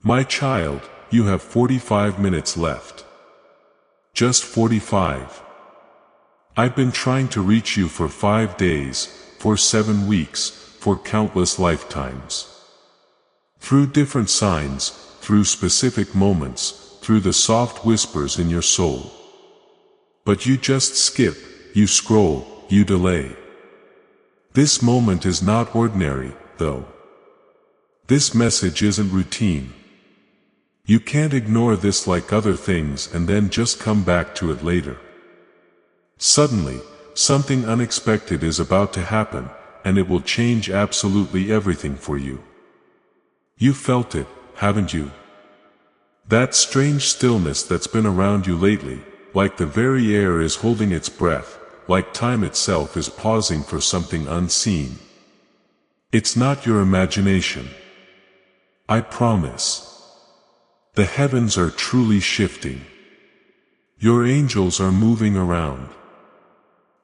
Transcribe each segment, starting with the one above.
My child, you have 45 minutes left. Just 45. I've been trying to reach you for 5 days, for 7 weeks, for countless lifetimes. Through different signs, through specific moments, through the soft whispers in your soul. But you just skip, you scroll, you delay. This moment is not ordinary, though. This message isn't routine. You can't ignore this like other things and then just come back to it later. Suddenly, something unexpected is about to happen, and it will change absolutely everything for you. You felt it, haven't you? That strange stillness that's been around you lately, like the very air is holding its breath, like time itself is pausing for something unseen. It's not your imagination. I promise. The heavens are truly shifting. Your angels are moving around.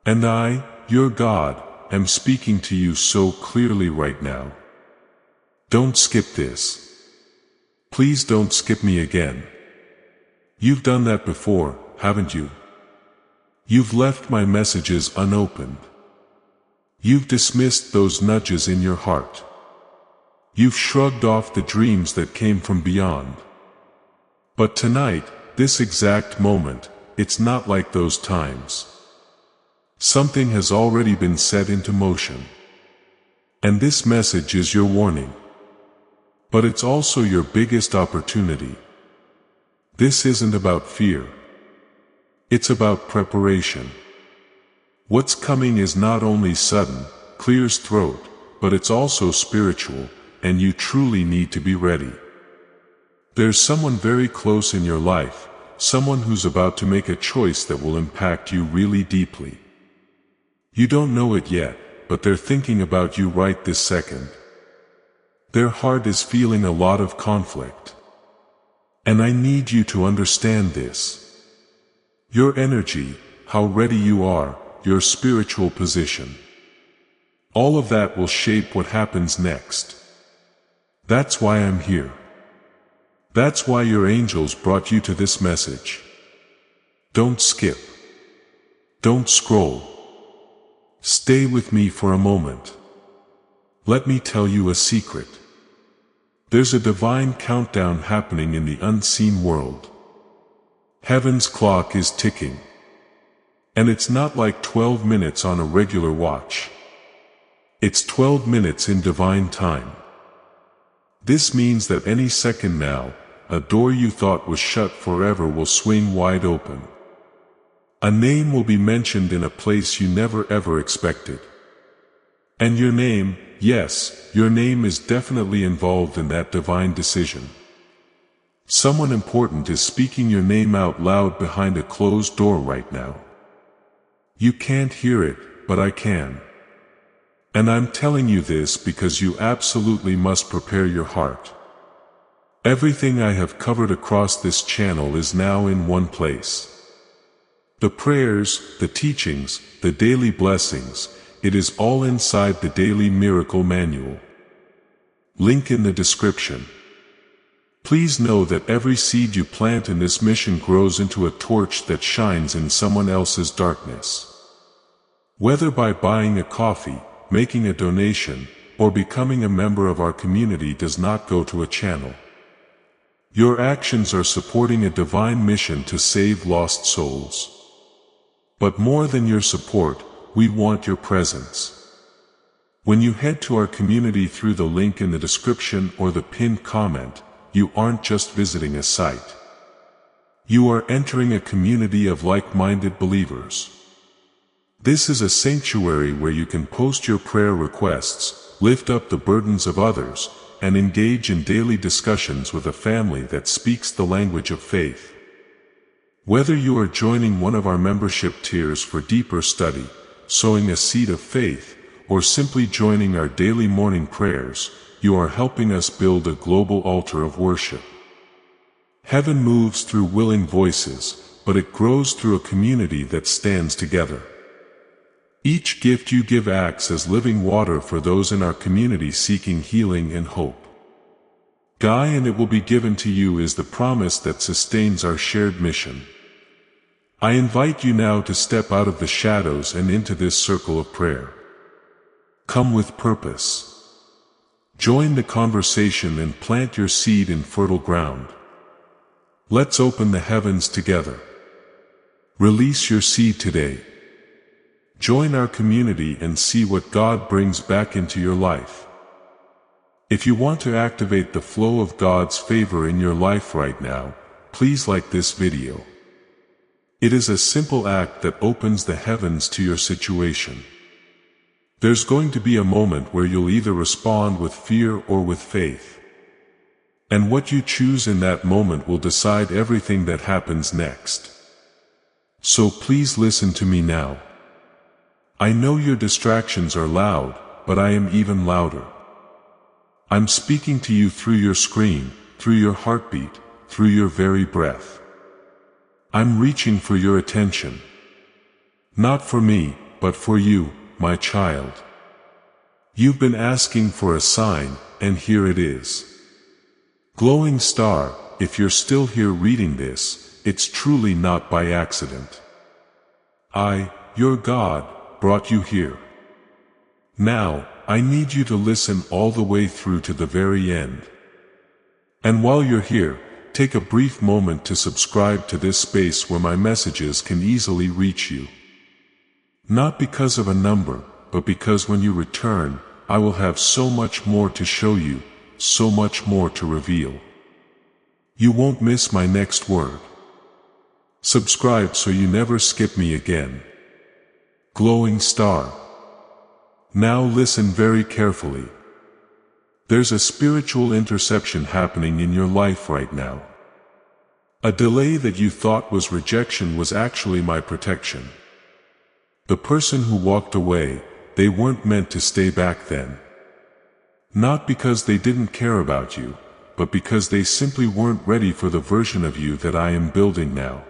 And I, your God, am speaking to you so clearly right now. Don't skip this. Please don't skip me again. You've done that before, haven't you? You've left my messages unopened. You've dismissed those nudges in your heart. You've shrugged off the dreams that came from beyond. But tonight, this exact moment, it's not like those times. Something has already been set into motion. And this message is your warning. But it's also your biggest opportunity. This isn't about fear. It's about preparation. What's coming is not only sudden, clear as throat, but it's also spiritual, and you truly need to be ready. There's someone very close in your life, someone who's about to make a choice that will impact you really deeply. You don't know it yet, but they're thinking about you right this second. Their heart is feeling a lot of conflict. And I need you to understand this. Your energy, how ready you are, your spiritual position. All of that will shape what happens next. That's why I'm here. That's why your angels brought you to this message. Don't skip. Don't scroll. Stay with me for a moment. Let me tell you a secret. There's a divine countdown happening in the unseen world. Heaven's clock is ticking. And it's not like 12 minutes on a regular watch. It's 12 minutes in divine time. This means that any second now, a door you thought was shut forever will swing wide open. A name will be mentioned in a place you never ever expected. And your name, yes, your name is definitely involved in that divine decision. Someone important is speaking your name out loud behind a closed door right now. You can't hear it, but I can. And I'm telling you this because you absolutely must prepare your heart. Everything I have covered across this channel is now in one place. The prayers, the teachings, the daily blessings, it is all inside the Daily Miracle Manual. Link in the description. Please know that every seed you plant in this mission grows into a torch that shines in someone else's darkness. Whether by buying a coffee, making a donation, or becoming a member of our community does not go to a channel. Your actions are supporting a divine mission to save lost souls. But more than your support, we want your presence. When you head to our community through the link in the description or the pinned comment, you aren't just visiting a site. You are entering a community of like-minded believers. This is a sanctuary where you can post your prayer requests, lift up the burdens of others, and engage in daily discussions with a family that speaks the language of faith. Whether you are joining one of our membership tiers for deeper study, sowing a seed of faith, or simply joining our daily morning prayers, you are helping us build a global altar of worship. Heaven moves through willing voices, but it grows through a community that stands together. Each gift you give acts as living water for those in our community seeking healing and hope. Guy, and it will be given to you is the promise that sustains our shared mission. I invite you now to step out of the shadows and into this circle of prayer. Come with purpose. Join the conversation and plant your seed in fertile ground. Let's open the heavens together. Release your seed today. Join our community and see what God brings back into your life. If you want to activate the flow of God's favor in your life right now, please like this video. It is a simple act that opens the heavens to your situation. There's going to be a moment where you'll either respond with fear or with faith. And what you choose in that moment will decide everything that happens next. So please listen to me now. I know your distractions are loud, but I am even louder. I'm speaking to you through your scream, through your heartbeat, through your very breath. I'm reaching for your attention. Not for me, but for you, my child. You've been asking for a sign, and here it is. Glowing star, if you're still here reading this, it's truly not by accident. I, your God, brought you here. Now, I need you to listen all the way through to the very end. And while you're here, take a brief moment to subscribe to this space where my messages can easily reach you. Not because of a number, but because when you return, I will have so much more to show you, so much more to reveal. You won't miss my next word. Subscribe so you never skip me again. Glowing star. Now listen very carefully. There's a spiritual interception happening in your life right now. A delay that you thought was rejection was actually my protection. The person who walked away, they weren't meant to stay back then. Not because they didn't care about you, but because they simply weren't ready for the version of you that I am building now.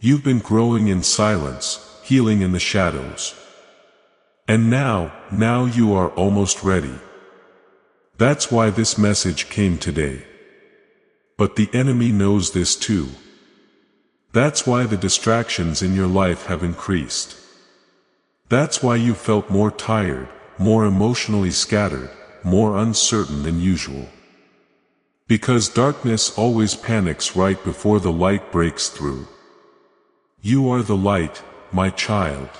You've been growing in silence, healing in the shadows. And now you are almost ready. That's why this message came today. But the enemy knows this too. That's why the distractions in your life have increased. That's why you felt more tired, more emotionally scattered, more uncertain than usual. Because darkness always panics right before the light breaks through. You are the light, my child.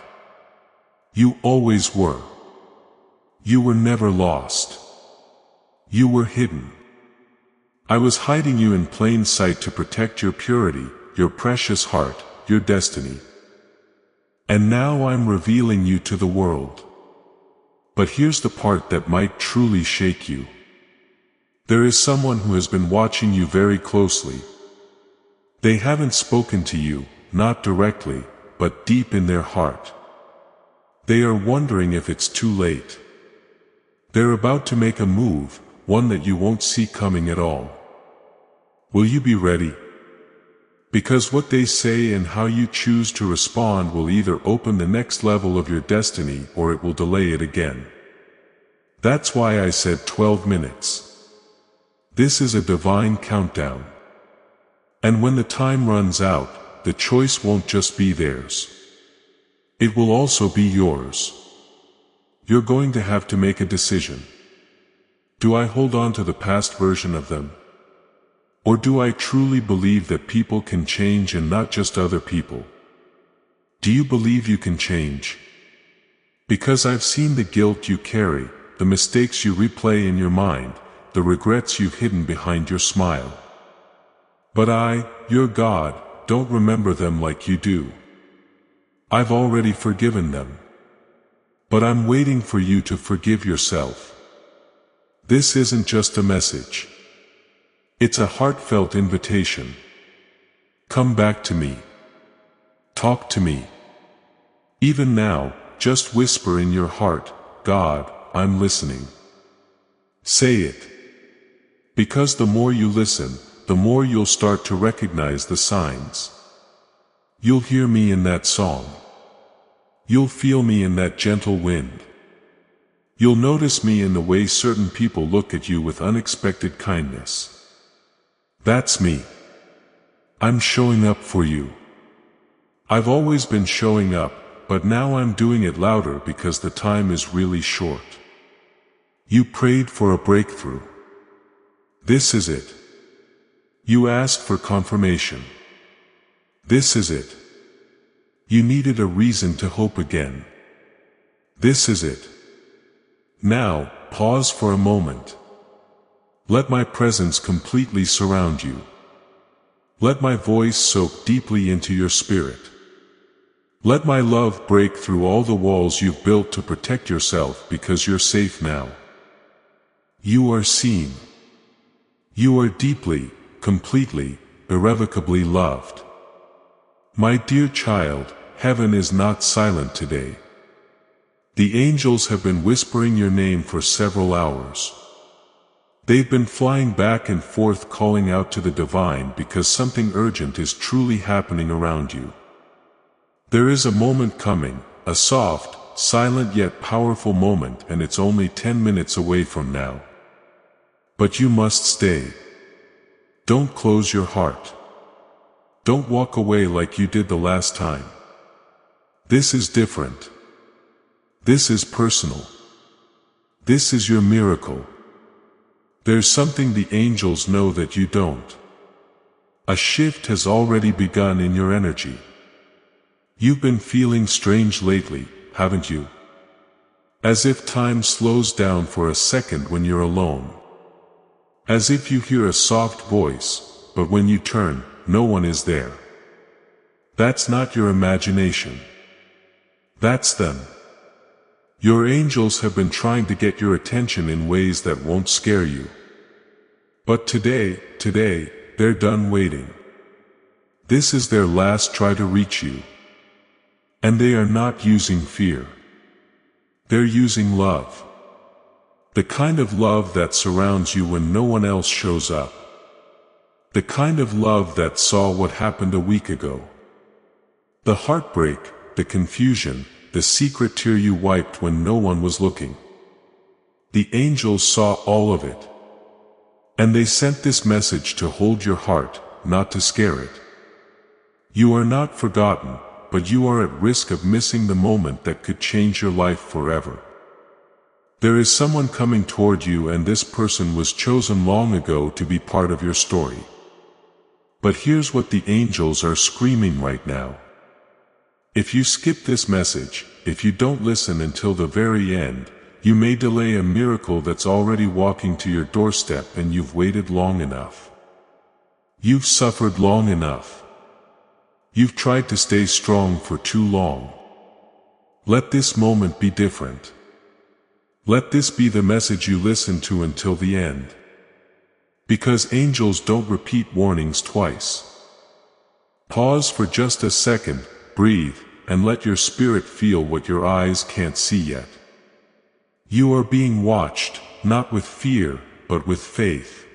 You always were. You were never lost. You were hidden. I was hiding you in plain sight to protect your purity, your precious heart, your destiny. And now I'm revealing you to the world. But here's the part that might truly shake you. There is someone who has been watching you very closely. They haven't spoken to you, not directly, but deep in their heart. They are wondering if it's too late. They're about to make a move, one that you won't see coming at all. Will you be ready? Because what they say and how you choose to respond will either open the next level of your destiny or it will delay it again. That's why I said 12 minutes. This is a divine countdown. And when the time runs out, the choice won't just be theirs. It will also be yours. You're going to have to make a decision. Do I hold on to the past version of them? Or do I truly believe that people can change and not just other people? Do you believe you can change? Because I've seen the guilt you carry, the mistakes you replay in your mind, the regrets you've hidden behind your smile. But I, your God, don't remember them like you do. I've already forgiven them. But I'm waiting for you to forgive yourself. This isn't just a message. It's a heartfelt invitation. Come back to me. Talk to me. Even now, just whisper in your heart, God, I'm listening. Say it. Because the more you listen, the more you'll start to recognize the signs. You'll hear me in that song. You'll feel me in that gentle wind. You'll notice me in the way certain people look at you with unexpected kindness. That's me. I'm showing up for you. I've always been showing up, but now I'm doing it louder because the time is really short. You prayed for a breakthrough. This is it. You asked for confirmation. This is it. You needed a reason to hope again. This is it. Now, pause for a moment. Let my presence completely surround you. Let my voice soak deeply into your spirit. Let my love break through all the walls you've built to protect yourself because you're safe now. You are seen. You are deeply, completely, irrevocably loved. My dear child, heaven is not silent today. The angels have been whispering your name for several hours. They've been flying back and forth calling out to the divine because something urgent is truly happening around you. There is a moment coming, a soft, silent yet powerful moment, and it's only 10 minutes away from now. But you must stay. Don't close your heart. Don't walk away like you did the last time. This is different. This is personal. This is your miracle. There's something the angels know that you don't. A shift has already begun in your energy. You've been feeling strange lately, haven't you? As if time slows down for a second when you're alone. As if you hear a soft voice, but when you turn, no one is there. That's not your imagination. That's them. Your angels have been trying to get your attention in ways that won't scare you. But today, they're done waiting. This is their last try to reach you. And they are not using fear. They're using love. The kind of love that surrounds you when no one else shows up. The kind of love that saw what happened a week ago. The heartbreak, the confusion, the secret tear you wiped when no one was looking. The angels saw all of it. And they sent this message to hold your heart, not to scare it. You are not forgotten, but you are at risk of missing the moment that could change your life forever. There is someone coming toward you, and this person was chosen long ago to be part of your story. But here's what the angels are screaming right now. If you skip this message, if you don't listen until the very end, you may delay a miracle that's already walking to your doorstep, and you've waited long enough. You've suffered long enough. You've tried to stay strong for too long. Let this moment be different. Let this be the message you listen to until the end. Because angels don't repeat warnings twice. Pause for just a second, breathe, and let your spirit feel what your eyes can't see yet. You are being watched, not with fear, but with faith.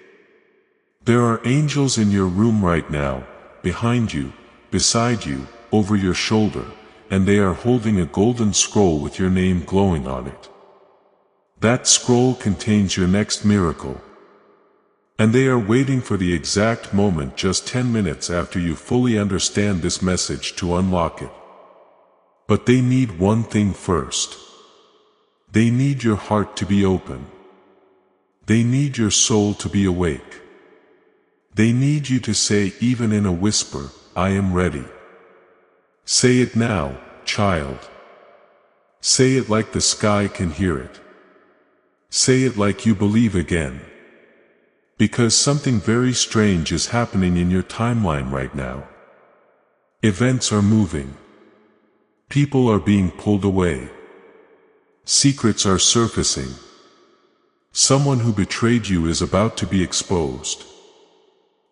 There are angels in your room right now, behind you, beside you, over your shoulder, and they are holding a golden scroll with your name glowing on it. That scroll contains your next miracle. And they are waiting for the exact moment, just 10 minutes after you fully understand this message, to unlock it. But they need one thing first. They need your heart to be open. They need your soul to be awake. They need you to say, even in a whisper, I am ready. Say it now, child. Say it like the sky can hear it. Say it like you believe again. Because something very strange is happening in your timeline right now. Events are moving. People are being pulled away. Secrets are surfacing. Someone who betrayed you is about to be exposed.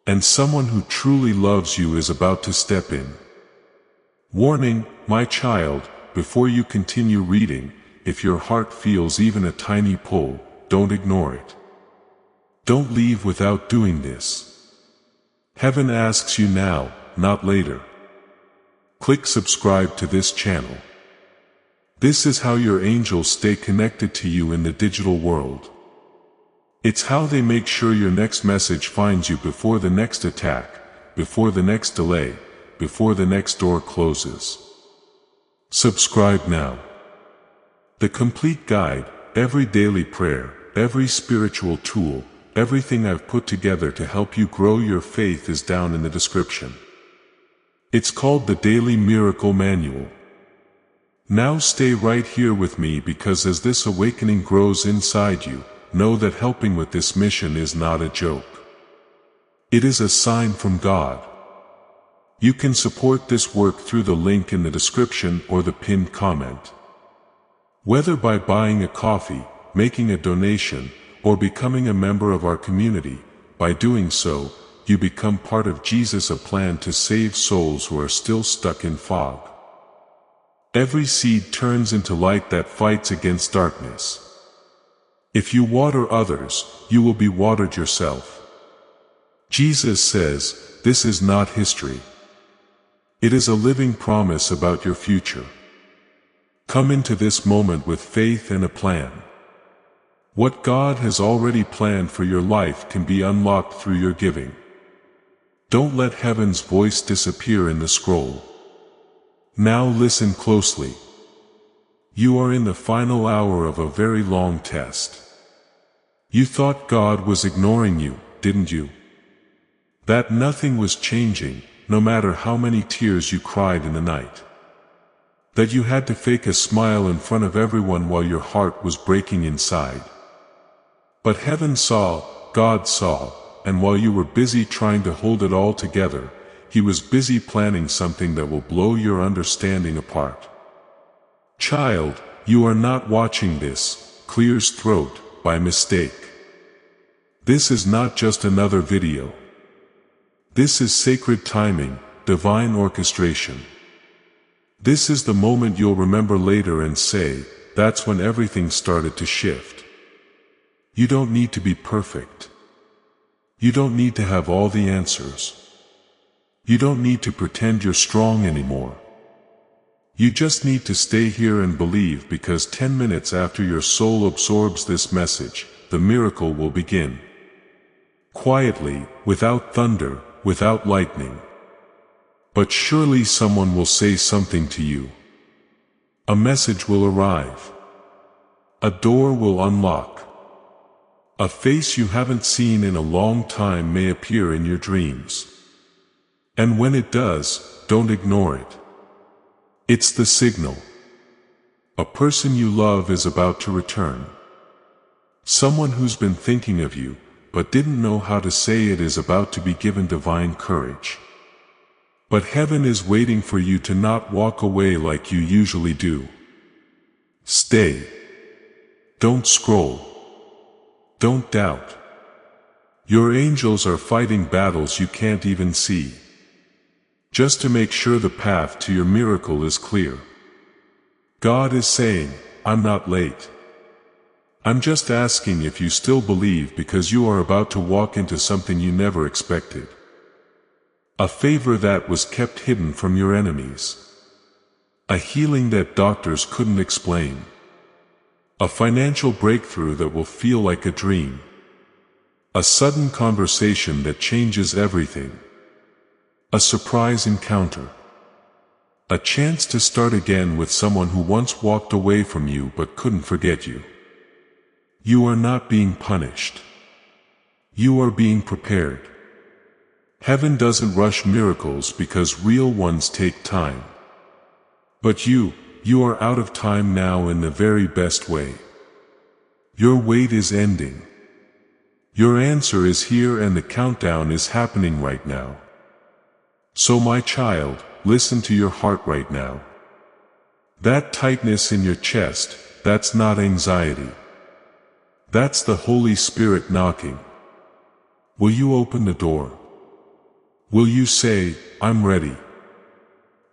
And someone who truly loves you is about to step in. Warning, my child, before you continue reading, if your heart feels even a tiny pull, don't ignore it. Don't leave without doing this. Heaven asks you now, not later. Click subscribe to this channel. This is how your angels stay connected to you in the digital world. It's how they make sure your next message finds you before the next attack, before the next delay, before the next door closes. Subscribe now. The complete guide, every daily prayer, every spiritual tool, everything I've put together to help you grow your faith is down in the description. It's called the Daily Miracle Manual. Now stay right here with me, because as this awakening grows inside you, know that helping with this mission is not a joke. It is a sign from God. You can support this work through the link in the description or the pinned comment. Whether by buying a coffee, making a donation, or becoming a member of our community, by doing so, you become part of Jesus' plan to save souls who are still stuck in fog. Every seed turns into light that fights against darkness. If you water others, you will be watered yourself. Jesus says, this is not history. It is a living promise about your future. Come into this moment with faith and a plan. What God has already planned for your life can be unlocked through your giving. Don't let heaven's voice disappear in the scroll. Now listen closely. You are in the final hour of a very long test. You thought God was ignoring you, didn't you? That nothing was changing, no matter how many tears you cried in the night. That you had to fake a smile in front of everyone while your heart was breaking inside. But heaven saw, God saw, and while you were busy trying to hold it all together, He was busy planning something that will blow your understanding apart. Child, you are not watching this, clear's throat, by mistake. This is not just another video. This is sacred timing, divine orchestration. This is the moment you'll remember later and say, that's when everything started to shift. You don't need to be perfect. You don't need to have all the answers. You don't need to pretend you're strong anymore. You just need to stay here and believe, because 10 minutes after your soul absorbs this message, the miracle will begin. Quietly, without thunder, without lightning. But surely someone will say something to you. A message will arrive. A door will unlock. A face you haven't seen in a long time may appear in your dreams. And when it does, don't ignore it. It's the signal. A person you love is about to return. Someone who's been thinking of you, but didn't know how to say it, is about to be given divine courage. But heaven is waiting for you to not walk away like you usually do. Stay. Don't scroll. Don't doubt. Your angels are fighting battles you can't even see, just to make sure the path to your miracle is clear. God is saying, I'm not late. I'm just asking if you still believe, because you are about to walk into something you never expected. A favor that was kept hidden from your enemies. A healing that doctors couldn't explain. A financial breakthrough that will feel like a dream. A sudden conversation that changes everything. A surprise encounter. A chance to start again with someone who once walked away from you but couldn't forget you. You are not being punished. You are being prepared. Heaven doesn't rush miracles, because real ones take time. But you are out of time now in the very best way. Your wait is ending. Your answer is here, and the countdown is happening right now. So my child, listen to your heart right now. That tightness in your chest, that's not anxiety. That's the Holy Spirit knocking. Will you open the door? Will you say, I'm ready?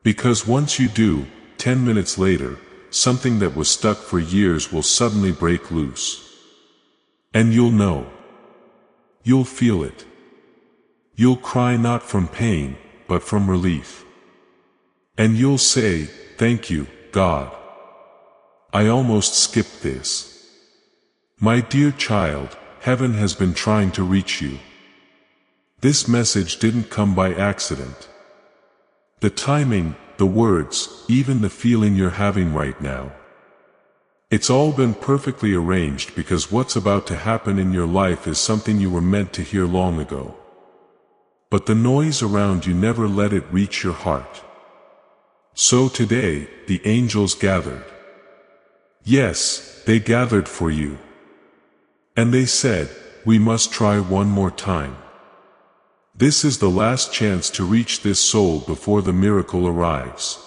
Because once you do, 10 minutes later, something that was stuck for years will suddenly break loose. And you'll know. You'll feel it. You'll cry, not from pain, but from relief. And you'll say, thank you, God. I almost skipped this. My dear child, heaven has been trying to reach you. This message didn't come by accident. The timing, the words, even the feeling you're having right now. It's all been perfectly arranged because what's about to happen in your life is something you were meant to hear long ago. But the noise around you never let it reach your heart. So today, the angels gathered. Yes, they gathered for you. And they said, we must try one more time. This is the last chance to reach this soul before the miracle arrives.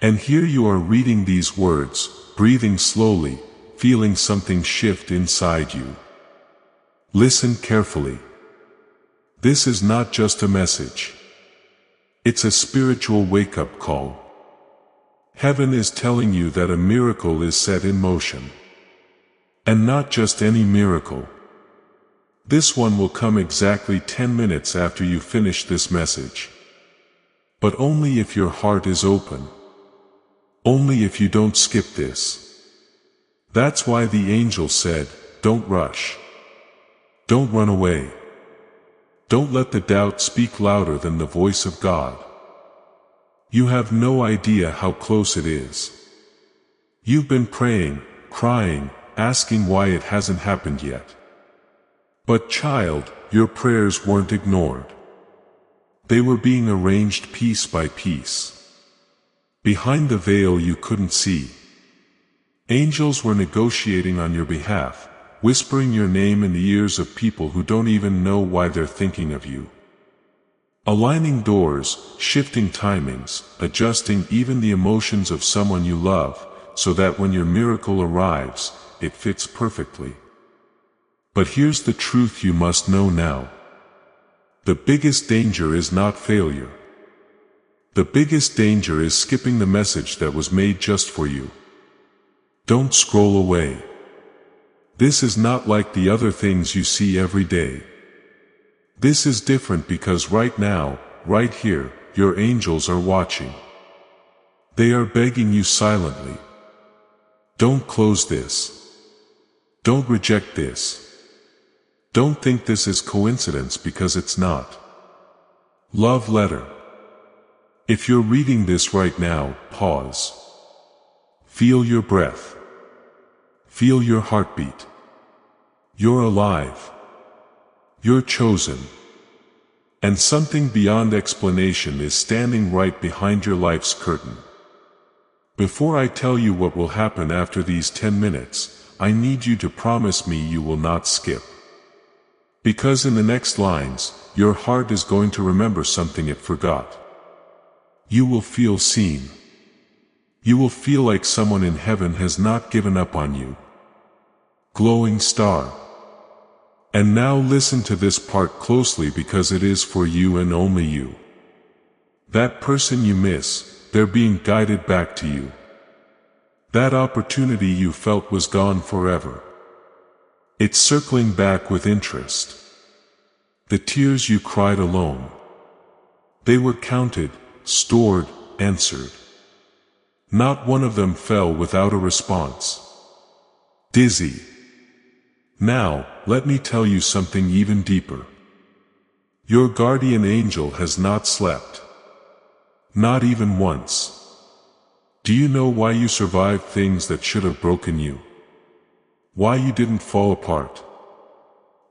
And here you are reading these words, breathing slowly, feeling something shift inside you. Listen carefully. This is not just a message. It's a spiritual wake-up call. Heaven is telling you that a miracle is set in motion. And not just any miracle. This one will come exactly 10 minutes after you finish this message. But only if your heart is open. Only if you don't skip this. That's why the angel said, don't rush. Don't run away. Don't let the doubt speak louder than the voice of God. You have no idea how close it is. You've been praying, crying, asking why it hasn't happened yet. But child, your prayers weren't ignored. They were being arranged piece by piece. Behind the veil you couldn't see. Angels were negotiating on your behalf, whispering your name in the ears of people who don't even know why they're thinking of you. Aligning doors, shifting timings, adjusting even the emotions of someone you love, so that when your miracle arrives, it fits perfectly. But here's the truth you must know now. The biggest danger is not failure. The biggest danger is skipping the message that was made just for you. Don't scroll away. This is not like the other things you see every day. This is different because right now, right here, your angels are watching. They are begging you silently. Don't close this. Don't reject this. Don't think this is coincidence because it's not. Love letter. If you're reading this right now, pause. Feel your breath. Feel your heartbeat. You're alive. You're chosen. And something beyond explanation is standing right behind your life's curtain. Before I tell you what will happen after these 10 minutes, I need you to promise me you will not skip. Because in the next lines, your heart is going to remember something it forgot. You will feel seen. You will feel like someone in heaven has not given up on you. Glowing star. And now listen to this part closely because it is for you and only you. That person you miss, they're being guided back to you. That opportunity you felt was gone forever. It's circling back with interest. The tears you cried alone. They were counted, stored, answered. Not one of them fell without a response. Dizzy. Now, let me tell you something even deeper. Your guardian angel has not slept. Not even once. Do you know why you survived things that should have broken you? Why you didn't fall apart?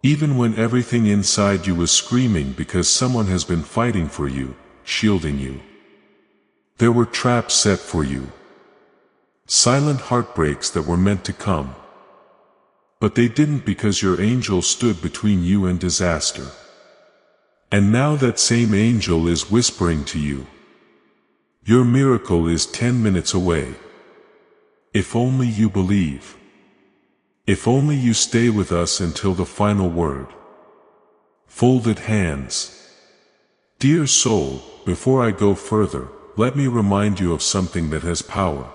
Even when everything inside you was screaming because someone has been fighting for you, shielding you. There were traps set for you. Silent heartbreaks that were meant to come. But they didn't because your angel stood between you and disaster. And now that same angel is whispering to you. Your miracle is 10 minutes away. If only you believe. If only you stay with us until the final word. Folded hands. Dear soul, before I go further, let me remind you of something that has power.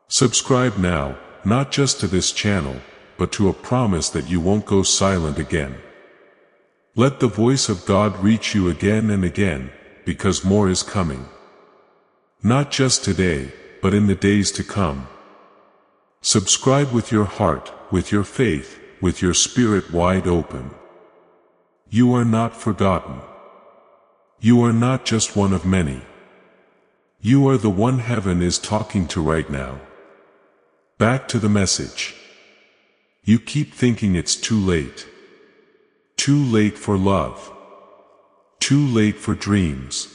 Subscribe now, not just to this channel, but to a promise that you won't go silent again. Let the voice of God reach you again and again, because more is coming. Not just today, but in the days to come. Subscribe with your heart, with your faith, with your spirit wide open. You are not forgotten. You are not just one of many. You are the one heaven is talking to right now. Back to the message. You keep thinking it's too late. Too late for love. Too late for dreams.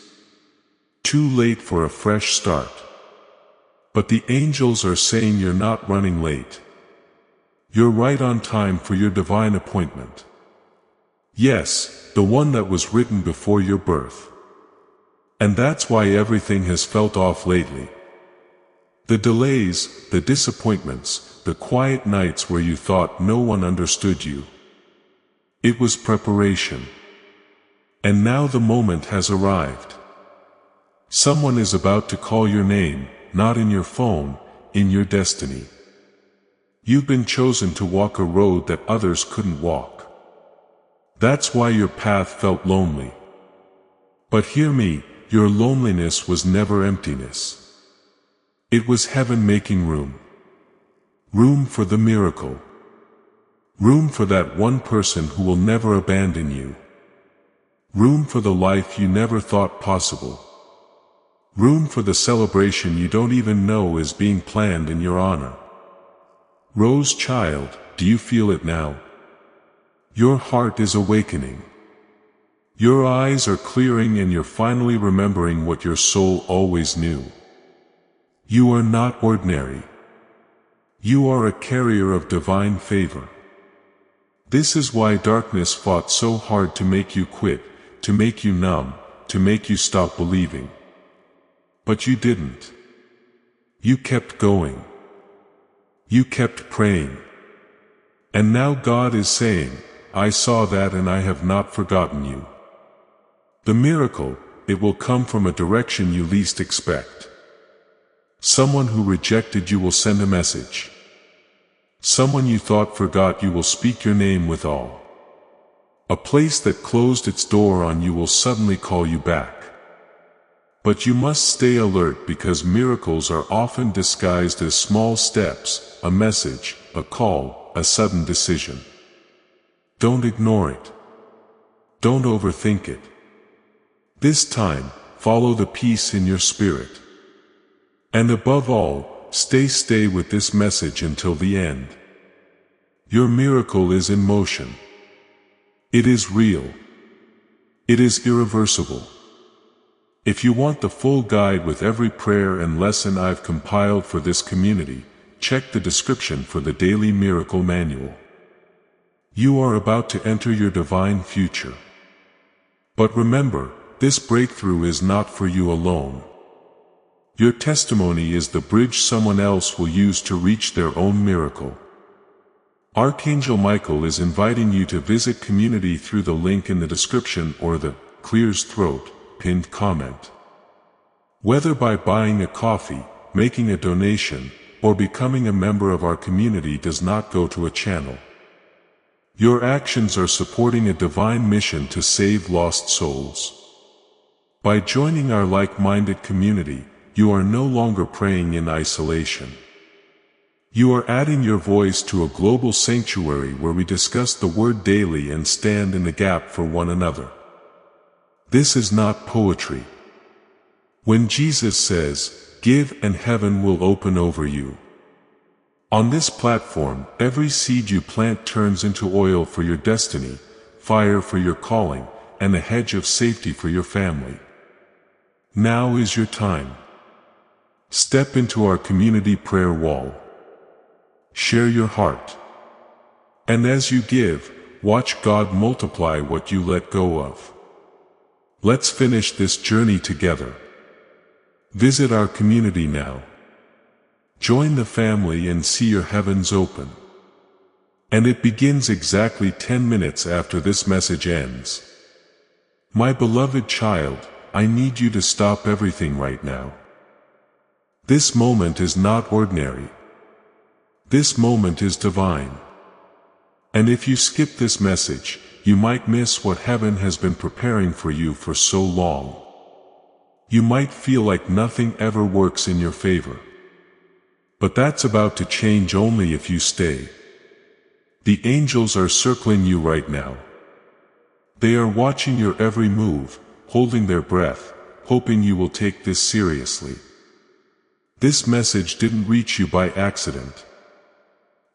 Too late for a fresh start. But the angels are saying you're not running late. You're right on time for your divine appointment. Yes, the one that was written before your birth. And that's why everything has felt off lately. The delays, the disappointments, the quiet nights where you thought no one understood you. It was preparation. And now the moment has arrived. Someone is about to call your name, not in your phone, in your destiny. You've been chosen to walk a road that others couldn't walk. That's why your path felt lonely. But hear me, your loneliness was never emptiness. It was heaven making room. Room for the miracle. Room for that one person who will never abandon you. Room for the life you never thought possible. Room for the celebration you don't even know is being planned in your honor. Rose child, do you feel it now? Your heart is awakening. Your eyes are clearing and you're finally remembering what your soul always knew. You are not ordinary. You are a carrier of divine favor. This is why darkness fought so hard to make you quit, to make you numb, to make you stop believing. But you didn't. You kept going. You kept praying. And now God is saying, I saw that and I have not forgotten you. The miracle, it will come from a direction you least expect. Someone who rejected you will send a message. Someone you thought forgot you will speak your name with awe. A place that closed its door on you will suddenly call you back. But you must stay alert because miracles are often disguised as small steps, a message, a call, a sudden decision. Don't ignore it. Don't overthink it. This time, follow the peace in your spirit. And above all, stay with this message until the end. Your miracle is in motion. It is real. It is irreversible. If you want the full guide with every prayer and lesson I've compiled for this community, check the description for the Daily Miracle Manual. You are about to enter your divine future. But remember, this breakthrough is not for you alone. Your testimony is the bridge someone else will use to reach their own miracle. Archangel Michael is inviting you to visit community through the link in the description or the Clears Throat pinned comment. Whether by buying a coffee, making a donation, or becoming a member of our community does not go to a channel. Your actions are supporting a divine mission to save lost souls. By joining our like-minded community, you are no longer praying in isolation. You are adding your voice to a global sanctuary where we discuss the Word daily and stand in the gap for one another. This is not poetry. When Jesus says, "Give and heaven will open over you." On this platform, every seed you plant turns into oil for your destiny, fire for your calling, and a hedge of safety for your family. Now is your time. Step into our community prayer wall. Share your heart. And as you give, watch God multiply what you let go of. Let's finish this journey together. Visit our community now. Join the family and see your heavens open. And it begins exactly 10 minutes after this message ends. My beloved child, I need you to stop everything right now. This moment is not ordinary. This moment is divine. And if you skip this message, you might miss what heaven has been preparing for you for so long. You might feel like nothing ever works in your favor. But that's about to change only if you stay. The angels are circling you right now. They are watching your every move, holding their breath, hoping you will take this seriously. This message didn't reach you by accident.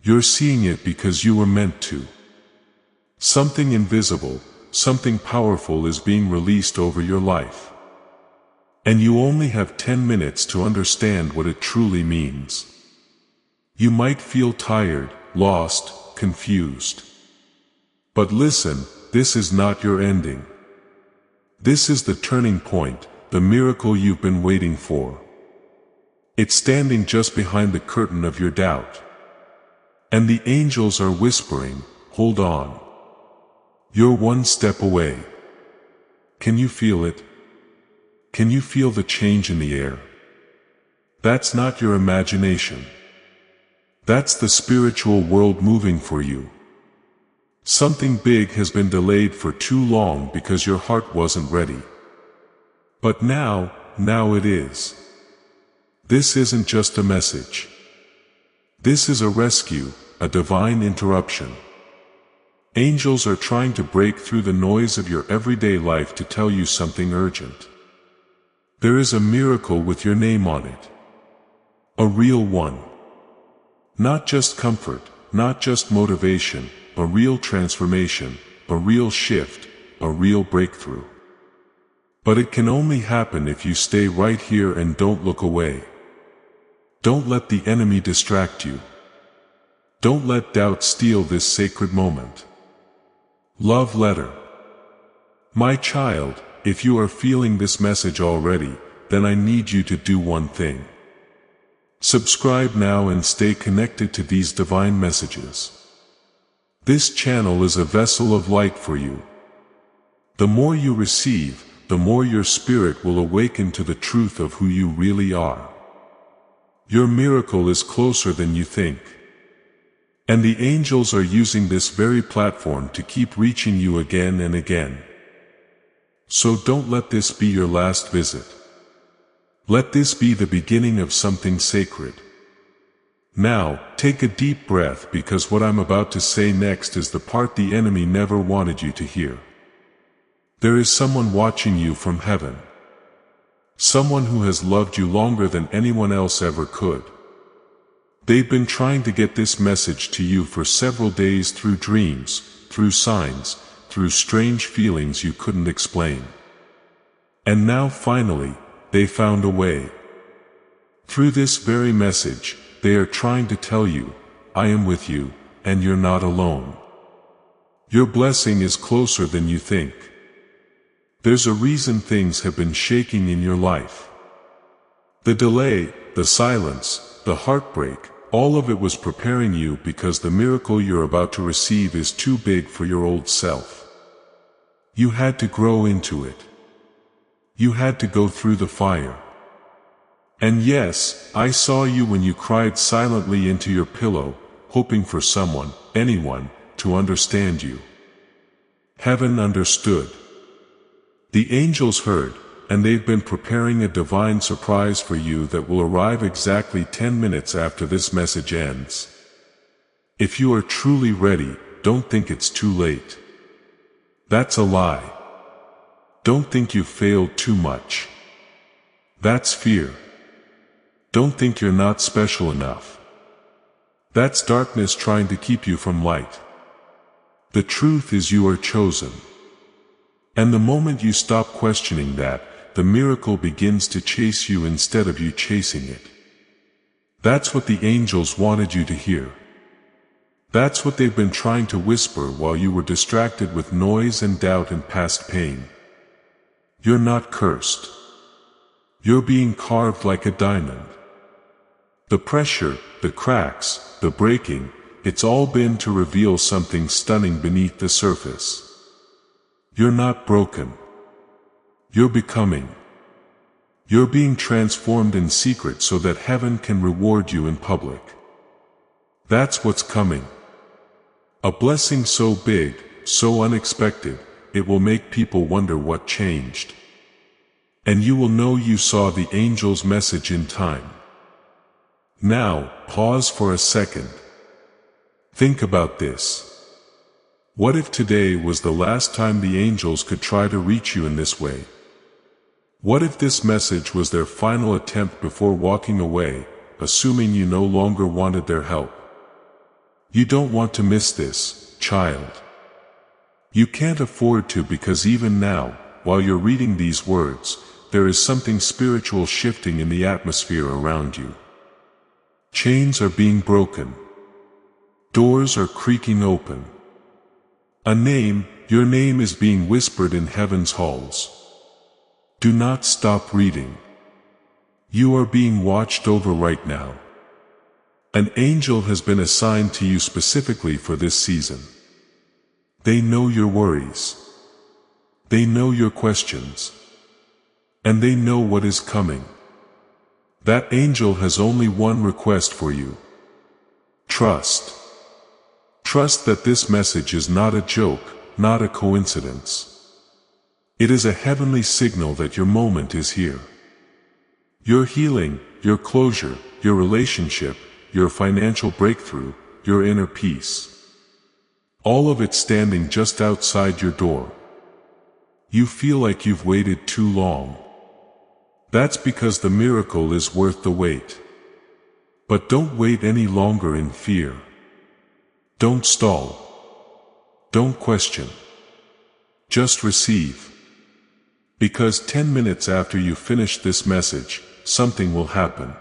You're seeing it because you were meant to. Something invisible, something powerful is being released over your life. And you only have 10 minutes to understand what it truly means. You might feel tired, lost, confused. But listen, this is not your ending. This is the turning point, the miracle you've been waiting for. It's standing just behind the curtain of your doubt. And the angels are whispering, hold on. You're one step away. Can you feel it? Can you feel the change in the air? That's not your imagination. That's the spiritual world moving for you. Something big has been delayed for too long because your heart wasn't ready. But now it is. This isn't just a message. This is a rescue, a divine interruption. Angels are trying to break through the noise of your everyday life to tell you something urgent. There is a miracle with your name on it. A real one. Not just comfort, not just motivation, a real transformation, a real shift, a real breakthrough. But it can only happen if you stay right here and don't look away. Don't let the enemy distract you. Don't let doubt steal this sacred moment. Love letter. My child, if you are feeling this message already, then I need you to do one thing. Subscribe now and stay connected to these divine messages. This channel is a vessel of light for you. The more you receive, the more your spirit will awaken to the truth of who you really are. Your miracle is closer than you think. And the angels are using this very platform to keep reaching you again and again. So don't let this be your last visit. Let this be the beginning of something sacred. Now, take a deep breath because what I'm about to say next is the part the enemy never wanted you to hear. There is someone watching you from heaven. Someone who has loved you longer than anyone else ever could. They've been trying to get this message to you for several days through dreams, through signs, through strange feelings you couldn't explain. And now finally, they found a way. Through this very message, they are trying to tell you, I am with you, and you're not alone. Your blessing is closer than you think. There's a reason things have been shaking in your life. The delay, the silence, the heartbreak, all of it was preparing you because the miracle you're about to receive is too big for your old self. You had to grow into it. You had to go through the fire. And yes, I saw you when you cried silently into your pillow, hoping for someone, anyone, to understand you. Heaven understood. The angels heard, and they've been preparing a divine surprise for you that will arrive exactly 10 minutes after this message ends. If you are truly ready, don't think it's too late. That's a lie. Don't think you've failed too much. That's fear. Don't think you're not special enough. That's darkness trying to keep you from light. The truth is you are chosen. And the moment you stop questioning that, the miracle begins to chase you instead of you chasing it. That's what the angels wanted you to hear. That's what they've been trying to whisper while you were distracted with noise and doubt and past pain. You're not cursed. You're being carved like a diamond. The pressure, the cracks, the breaking, it's all been to reveal something stunning beneath the surface. You're not broken. You're becoming. You're being transformed in secret so that heaven can reward you in public. That's what's coming. A blessing so big, so unexpected, it will make people wonder what changed. And you will know you saw the angel's message in time. Now, pause for a second. Think about this. What if today was the last time the angels could try to reach you in this way? What if this message was their final attempt before walking away, assuming you no longer wanted their help? You don't want to miss this, child. You can't afford to, because even now, while you're reading these words, there is something spiritual shifting in the atmosphere around you. Chains are being broken. Doors are creaking open. Your name is being whispered in heaven's halls. Do not stop reading. You are being watched over right now. An angel has been assigned to you specifically for this season. They know your worries. They know your questions. And they know what is coming. That angel has only one request for you. Trust. Trust that this message is not a joke, not a coincidence. It is a heavenly signal that your moment is here. Your healing, your closure, your relationship, your financial breakthrough, your inner peace. All of it standing just outside your door. You feel like you've waited too long. That's because the miracle is worth the wait. But don't wait any longer in fear. Don't stall. Don't question. Just receive. Because 10 minutes after you finish this message, something will happen.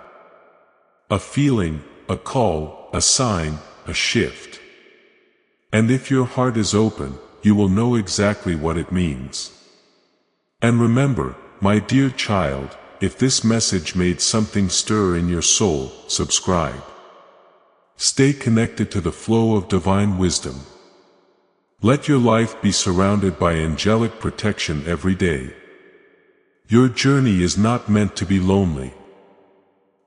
A feeling, a call, a sign, a shift. And if your heart is open, you will know exactly what it means. And remember, my dear child, if this message made something stir in your soul, subscribe. Stay connected to the flow of divine wisdom. Let your life be surrounded by angelic protection every day. Your journey is not meant to be lonely.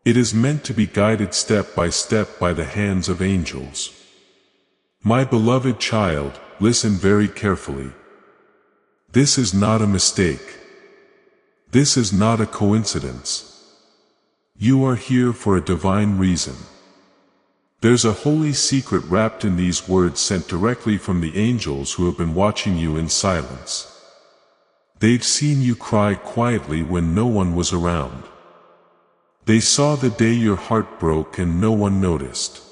It is meant to be guided step by step by the hands of angels. My beloved child, listen very carefully. This is not a mistake. This is not a coincidence. You are here for a divine reason. There's a holy secret wrapped in these words sent directly from the angels who have been watching you in silence. They've seen you cry quietly when no one was around. They saw the day your heart broke and no one noticed.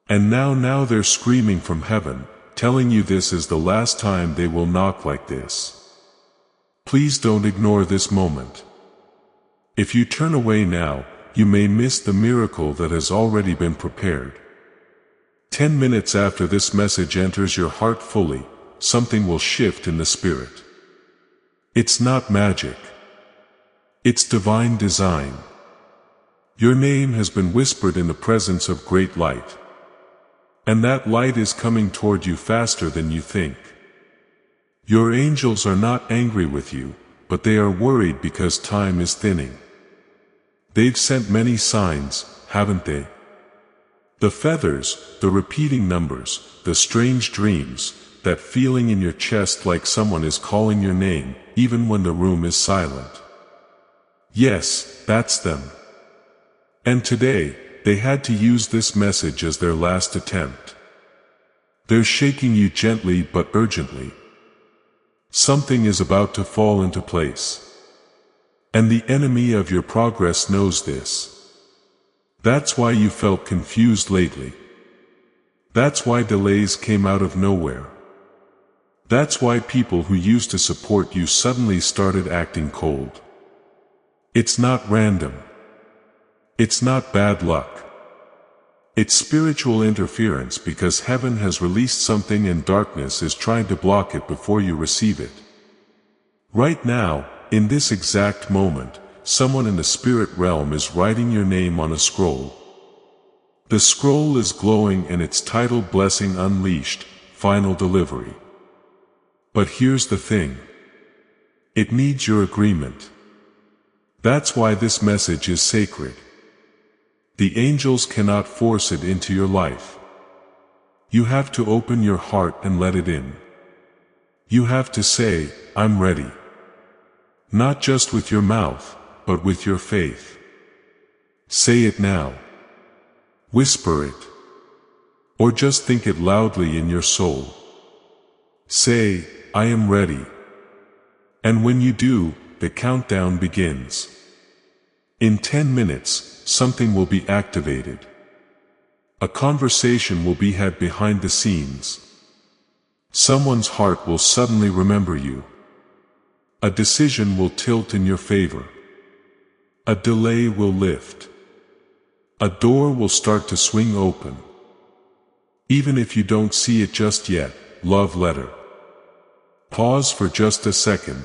And now they're screaming from heaven, telling you this is the last time they will knock like this. Please don't ignore this moment. If you turn away now, you may miss the miracle that has already been prepared. 10 minutes after this message enters your heart fully, something will shift in the spirit. It's not magic. It's divine design. Your name has been whispered in the presence of great light. And that light is coming toward you faster than you think. Your angels are not angry with you, but they are worried because time is thinning. They've sent many signs, haven't they? The feathers, the repeating numbers, the strange dreams, that feeling in your chest like someone is calling your name, even when the room is silent. Yes, that's them. And today, they had to use this message as their last attempt. They're shaking you gently but urgently. Something is about to fall into place. And the enemy of your progress knows this. That's why you felt confused lately. That's why delays came out of nowhere. That's why people who used to support you suddenly started acting cold. It's not random. It's not bad luck. It's spiritual interference, because heaven has released something and darkness is trying to block it before you receive it. Right now, in this exact moment, someone in the spirit realm is writing your name on a scroll. The scroll is glowing and it's titled Blessing Unleashed, Final Delivery. But here's the thing. It needs your agreement. That's why this message is sacred. The angels cannot force it into your life. You have to open your heart and let it in. You have to say, I'm ready. Not just with your mouth, but with your faith. Say it now. Whisper it. Or just think it loudly in your soul. Say, I am ready. And when you do, the countdown begins. In 10 minutes, something will be activated. A conversation will be had behind the scenes. Someone's heart will suddenly remember you. A decision will tilt in your favor. A delay will lift. A door will start to swing open. Even if you don't see it just yet, love letter. Pause for just a second.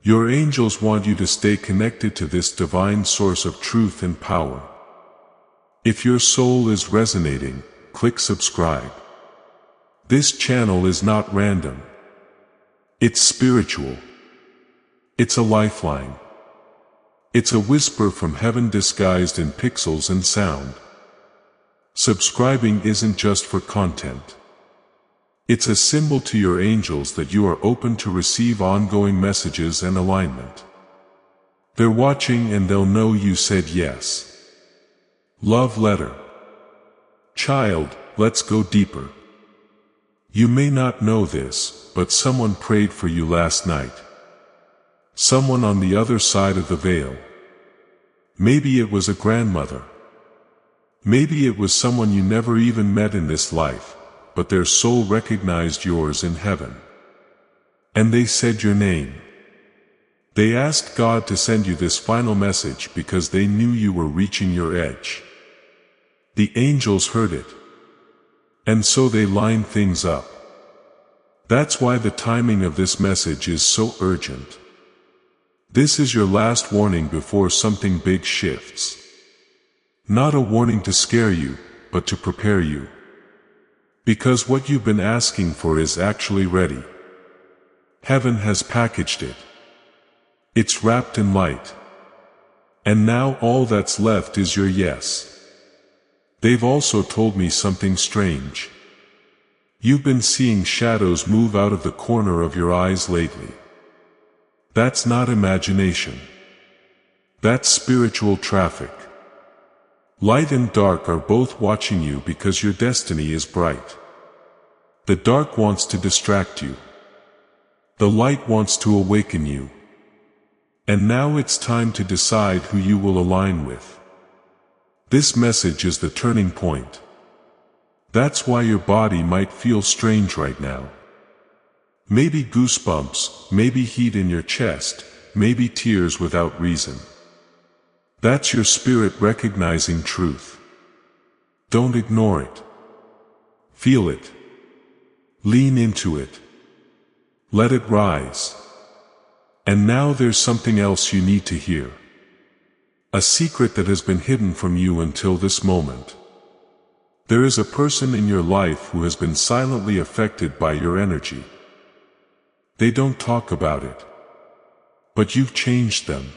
Your angels want you to stay connected to this divine source of truth and power. If your soul is resonating, click subscribe. This channel is not random. It's spiritual. It's a lifeline. It's a whisper from heaven disguised in pixels and sound. Subscribing isn't just for content. It's a symbol to your angels that you are open to receive ongoing messages and alignment. They're watching and they'll know you said yes. Love letter. Child, let's go deeper. You may not know this, but someone prayed for you last night. Someone on the other side of the veil. Maybe it was a grandmother. Maybe it was someone you never even met in this life, but their soul recognized yours in heaven. And they said your name. They asked God to send you this final message because they knew you were reaching your edge. The angels heard it. And so they lined things up. That's why the timing of this message is so urgent. This is your last warning before something big shifts. Not a warning to scare you, but to prepare you. Because what you've been asking for is actually ready. Heaven has packaged it. It's wrapped in light. And now all that's left is your yes. They've also told me something strange. You've been seeing shadows move out of the corner of your eyes lately. That's not imagination. That's spiritual traffic. Light and dark are both watching you because your destiny is bright. The dark wants to distract you. The light wants to awaken you. And now it's time to decide who you will align with. This message is the turning point. That's why your body might feel strange right now. Maybe goosebumps, maybe heat in your chest, maybe tears without reason. That's your spirit recognizing truth. Don't ignore it. Feel it. Lean into it. Let it rise. And now there's something else you need to hear. A secret that has been hidden from you until this moment. There is a person in your life who has been silently affected by your energy. They don't talk about it. But you've changed them.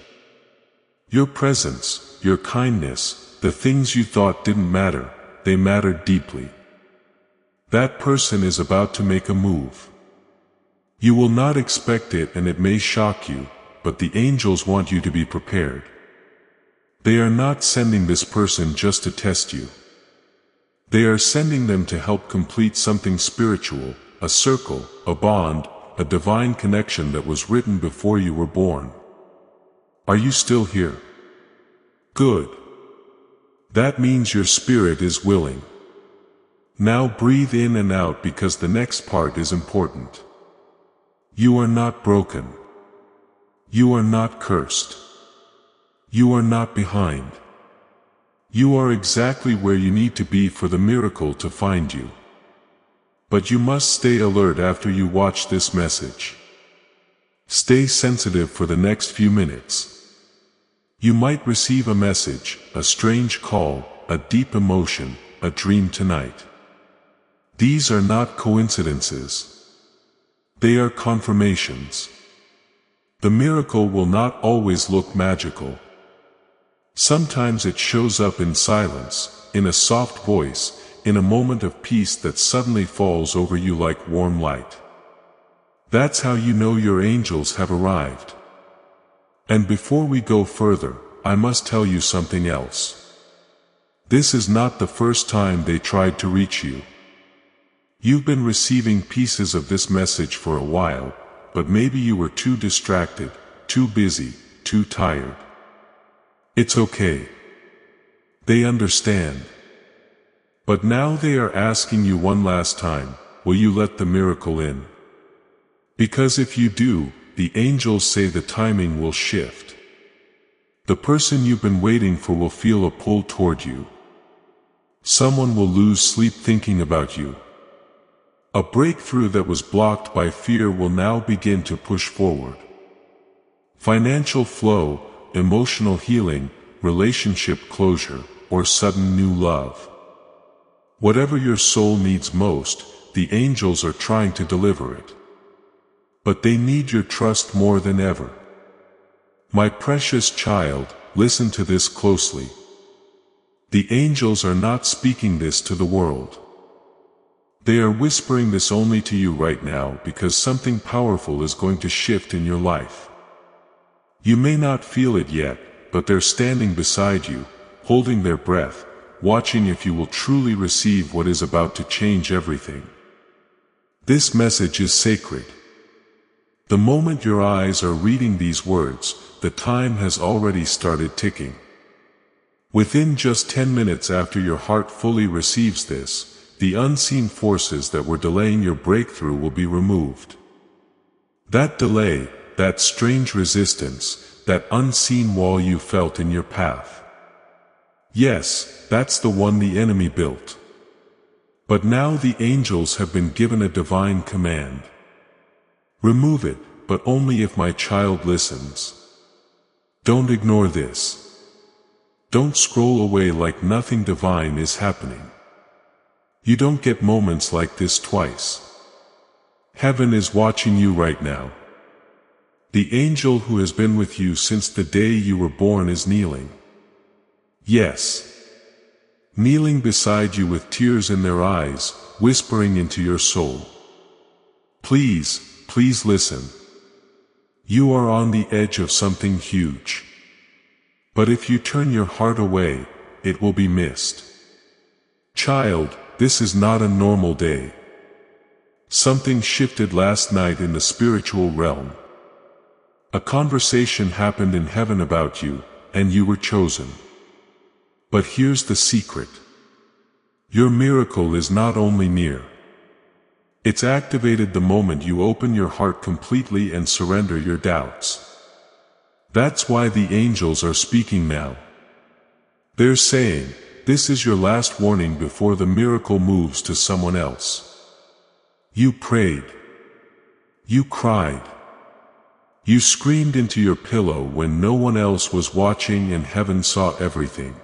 Your presence, your kindness, the things you thought didn't matter, they mattered deeply. That person is about to make a move. You will not expect it and it may shock you, but the angels want you to be prepared. They are not sending this person just to test you. They are sending them to help complete something spiritual, a circle, a bond, a divine connection that was written before you were born. Are you still here? Good. That means your spirit is willing. Now breathe in and out because the next part is important. You are not broken. You are not cursed. You are not behind. You are exactly where you need to be for the miracle to find you. But you must stay alert after you watch this message. Stay sensitive for the next few minutes. You might receive a message, a strange call, a deep emotion, a dream tonight. These are not coincidences. They are confirmations. The miracle will not always look magical. Sometimes it shows up in silence, in a soft voice, in a moment of peace that suddenly falls over you like warm light. That's how you know your angels have arrived. And before we go further, I must tell you something else. This is not the first time they tried to reach you. You've been receiving pieces of this message for a while, but maybe you were too distracted, too busy, too tired. It's okay. They understand. But now they are asking you one last time, will you let the miracle in? Because if you do, the angels say the timing will shift. The person you've been waiting for will feel a pull toward you. Someone will lose sleep thinking about you. A breakthrough that was blocked by fear will now begin to push forward. Financial flow, emotional healing, relationship closure, or sudden new love. Whatever your soul needs most, the angels are trying to deliver it. But they need your trust more than ever. My precious child, listen to this closely. The angels are not speaking this to the world. They are whispering this only to you right now because something powerful is going to shift in your life. You may not feel it yet, but they're standing beside you, holding their breath, watching if you will truly receive what is about to change everything. This message is sacred. The moment your eyes are reading these words, the time has already started ticking. Within just 10 minutes after your heart fully receives this, the unseen forces that were delaying your breakthrough will be removed. That delay, that strange resistance, that unseen wall you felt in your path. Yes, that's the one the enemy built. But now the angels have been given a divine command. Remove it, but only if my child listens. Don't ignore this. Don't scroll away like nothing divine is happening. You don't get moments like this twice. Heaven is watching you right now. The angel who has been with you since the day you were born is kneeling. Yes. Kneeling beside you with tears in their eyes, whispering into your soul. Please, please listen. You are on the edge of something huge. But if you turn your heart away, it will be missed. Child, this is not a normal day. Something shifted last night in the spiritual realm. A conversation happened in heaven about you, and you were chosen. But here's the secret. Your miracle is not only near. It's activated the moment you open your heart completely and surrender your doubts. That's why the angels are speaking now. They're saying, this is your last warning before the miracle moves to someone else. You prayed. You cried. You screamed into your pillow when no one else was watching and heaven saw everything.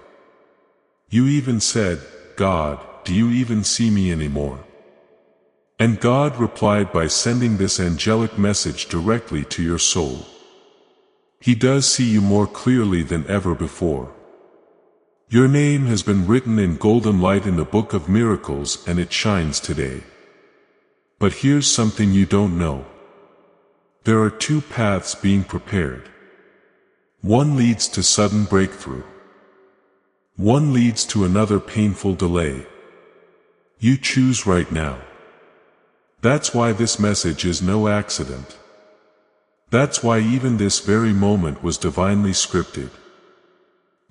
You even said, God, do you even see me anymore? And God replied by sending this angelic message directly to your soul. He does see you more clearly than ever before. Your name has been written in golden light in the book of miracles and it shines today. But here's something you don't know. There are two paths being prepared. One leads to sudden breakthrough. One leads to another painful delay. You choose right now. That's why this message is no accident. That's why even this very moment was divinely scripted.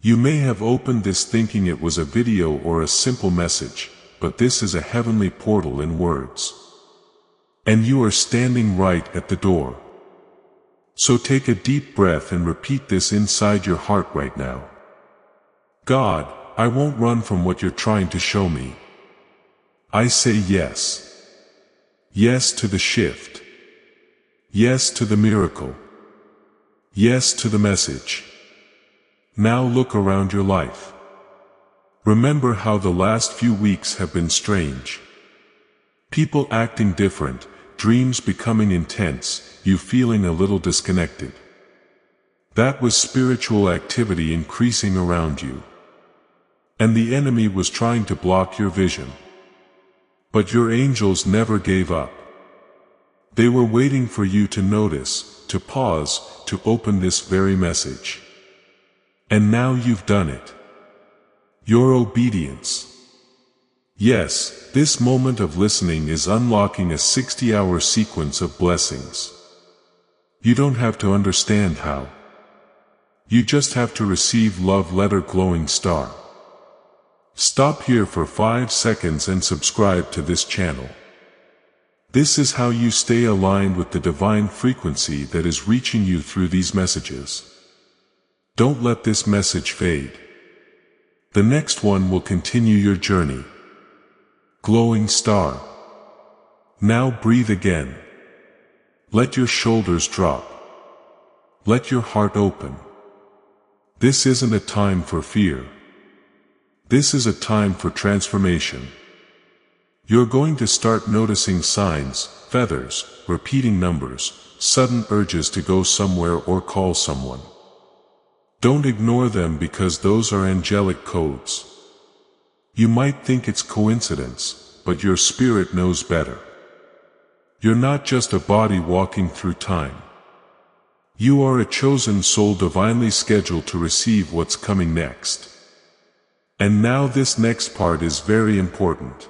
You may have opened this thinking it was a video or a simple message, but this is a heavenly portal in words. And you are standing right at the door. So take a deep breath and repeat this inside your heart right now. God, I won't run from what you're trying to show me. I say yes. Yes to the shift. Yes to the miracle. Yes to the message. Now look around your life. Remember how the last few weeks have been strange. People acting different, dreams becoming intense, you feeling a little disconnected. That was spiritual activity increasing around you. And the enemy was trying to block your vision. But your angels never gave up. They were waiting for you to notice, to pause, to open this very message. And now you've done it. Your obedience. Yes, this moment of listening is unlocking a 60-hour sequence of blessings. You don't have to understand how. You just have to receive love letter glowing star. Stop here for 5 seconds and subscribe to this channel. This is how you stay aligned with the divine frequency that is reaching you through these messages. Don't let this message fade. The next one will continue your journey. Glowing star. Now breathe again. Let your shoulders drop. Let your heart open. This isn't a time for fear. This is a time for transformation. You're going to start noticing signs, feathers, repeating numbers, sudden urges to go somewhere or call someone. Don't ignore them because those are angelic codes. You might think it's coincidence, but your spirit knows better. You're not just a body walking through time. You are a chosen soul divinely scheduled to receive what's coming next. And now this next part is very important.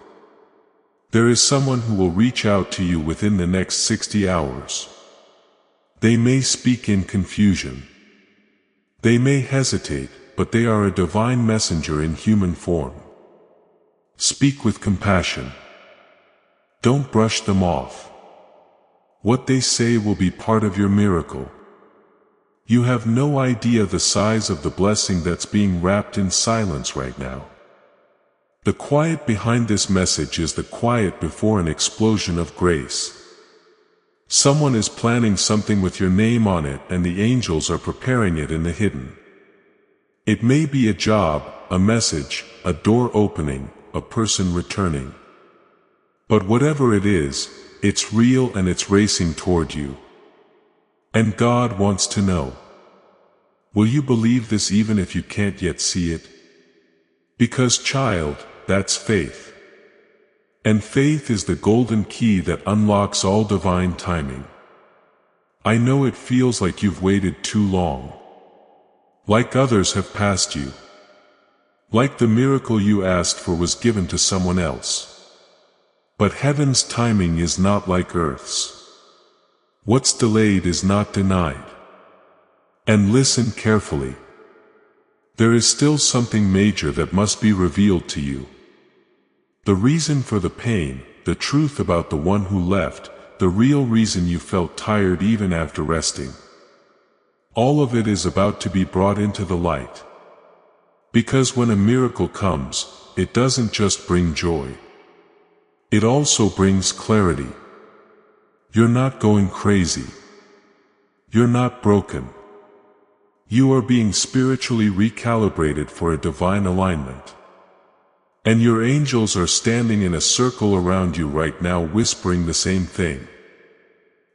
There is someone who will reach out to you within the next 60 hours. They may speak in confusion. They may hesitate, but they are a divine messenger in human form. Speak with compassion. Don't brush them off. What they say will be part of your miracle. You have no idea the size of the blessing that's being wrapped in silence right now. The quiet behind this message is the quiet before an explosion of grace. Someone is planning something with your name on it and the angels are preparing it in the hidden. It may be a job, a message, a door opening, a person returning. But whatever it is, it's real and it's racing toward you. And God wants to know. Will you believe this even if you can't yet see it? Because child, that's faith. And faith is the golden key that unlocks all divine timing. I know it feels like you've waited too long. Like others have passed you. Like the miracle you asked for was given to someone else. But heaven's timing is not like earth's. What's delayed is not denied. And listen carefully. There is still something major that must be revealed to you. The reason for the pain, the truth about the one who left, the real reason you felt tired even after resting. All of it is about to be brought into the light. Because when a miracle comes, it doesn't just bring joy. It also brings clarity. You're not going crazy. You're not broken. You are being spiritually recalibrated for a divine alignment. And your angels are standing in a circle around you right now whispering the same thing.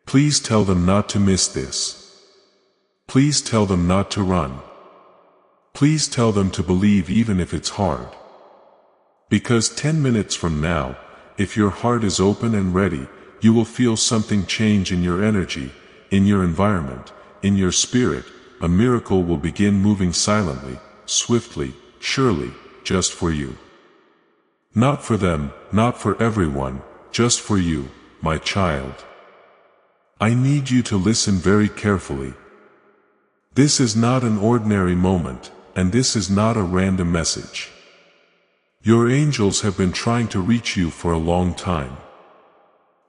Please tell them not to miss this. Please tell them not to run. Please tell them to believe even if it's hard. Because 10 minutes from now, if your heart is open and ready, you will feel something change in your energy, in your environment, in your spirit. A miracle will begin moving silently, swiftly, surely, just for you. Not for them, not for everyone, just for you, my child. I need you to listen very carefully. This is not an ordinary moment, and this is not a random message. Your angels have been trying to reach you for a long time.